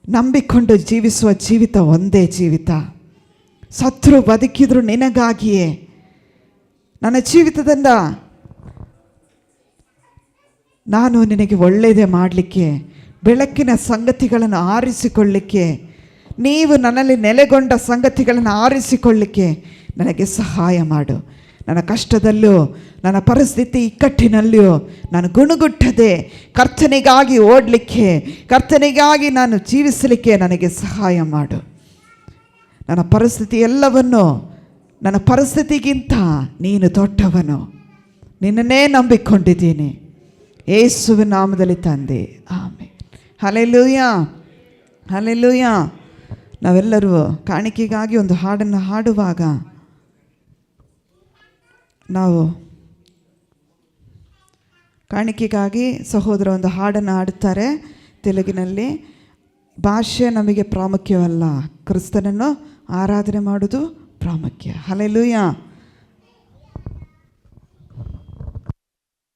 A: ನಂಬಿಕೊಂಡು ಜೀವಿಸುವ ಜೀವಿತ ಒಂದೇ ಜೀವಿತ. ಸತ್ರು ಬದುಕಿದ್ರು ನಿನಗಾಗಿಯೇ. ನನ್ನ ಜೀವಿತದಿಂದ ನಾನು ನಿನಗೆ ಒಳ್ಳೆಯದೇ ಮಾಡಲಿಕ್ಕೆ, ಬೆಳಕಿನ ಸಂಗತಿಗಳನ್ನು ಆರಿಸಿಕೊಳ್ಳಿಕ್ಕೆ, ನೀವು ನನ್ನಲ್ಲಿ ನೆಲೆಗೊಂಡ ಸಂಗತಿಗಳನ್ನು ಆರಿಸಿಕೊಳ್ಳಿಕ್ಕೆ ನನಗೆ ಸಹಾಯ ಮಾಡು. ನನ್ನ ಕಷ್ಟದಲ್ಲೂ, ನನ್ನ ಪರಿಸ್ಥಿತಿ ಇಕ್ಕಟ್ಟಿನಲ್ಲಿಯೂ ನಾನು ಗುಣಗುಟ್ಟದೆ ಕರ್ತನಿಗಾಗಿ ಓಡಲಿಕ್ಕೆ, ಕರ್ತನಿಗಾಗಿ ನಾನು ಜೀವಿಸಲಿಕ್ಕೆ ನನಗೆ ಸಹಾಯ ಮಾಡು. ನನ್ನ ಪರಿಸ್ಥಿತಿ ಎಲ್ಲವನ್ನು, ನನ್ನ ಪರಿಸ್ಥಿತಿಗಿಂತ ನೀನು ದೊಡ್ಡವನು. ನಿನ್ನನ್ನೇ ನಂಬಿಕೊಂಡಿದ್ದೀನಿ. ಯೇಸುವಿನ ನಾಮದಲ್ಲಿ ತಂದೆ, ಆಮೆನ್. ಹಲ್ಲೆಲೂಯ. ಹಲ್ಲೆಲೂಯ. ನಾವೆಲ್ಲರೂ ಕಾಣಿಕೆಗಾಗಿ ಒಂದು ಹಾಡನ್ನು ಹಾಡುವಾಗ ನಾವು ಕಾಣಿಕೆಗಾಗಿ ಸಹೋದರ ಒಂದು ಹಾಡನ್ನು ಹಾಡುತ್ತಾರೆ ತೆಲುಗಿನಲ್ಲಿ. ಭಾಷೆ ನಮಗೆ ಪ್ರಾಮುಖ್ಯವಲ್ಲ, ಕ್ರಿಸ್ತನನ್ನು ಆರಾಧನೆ ಮಾಡುವುದು ಪ್ರಾಮುಖ್ಯ. ಹಲ್ಲೆಲೂಯ.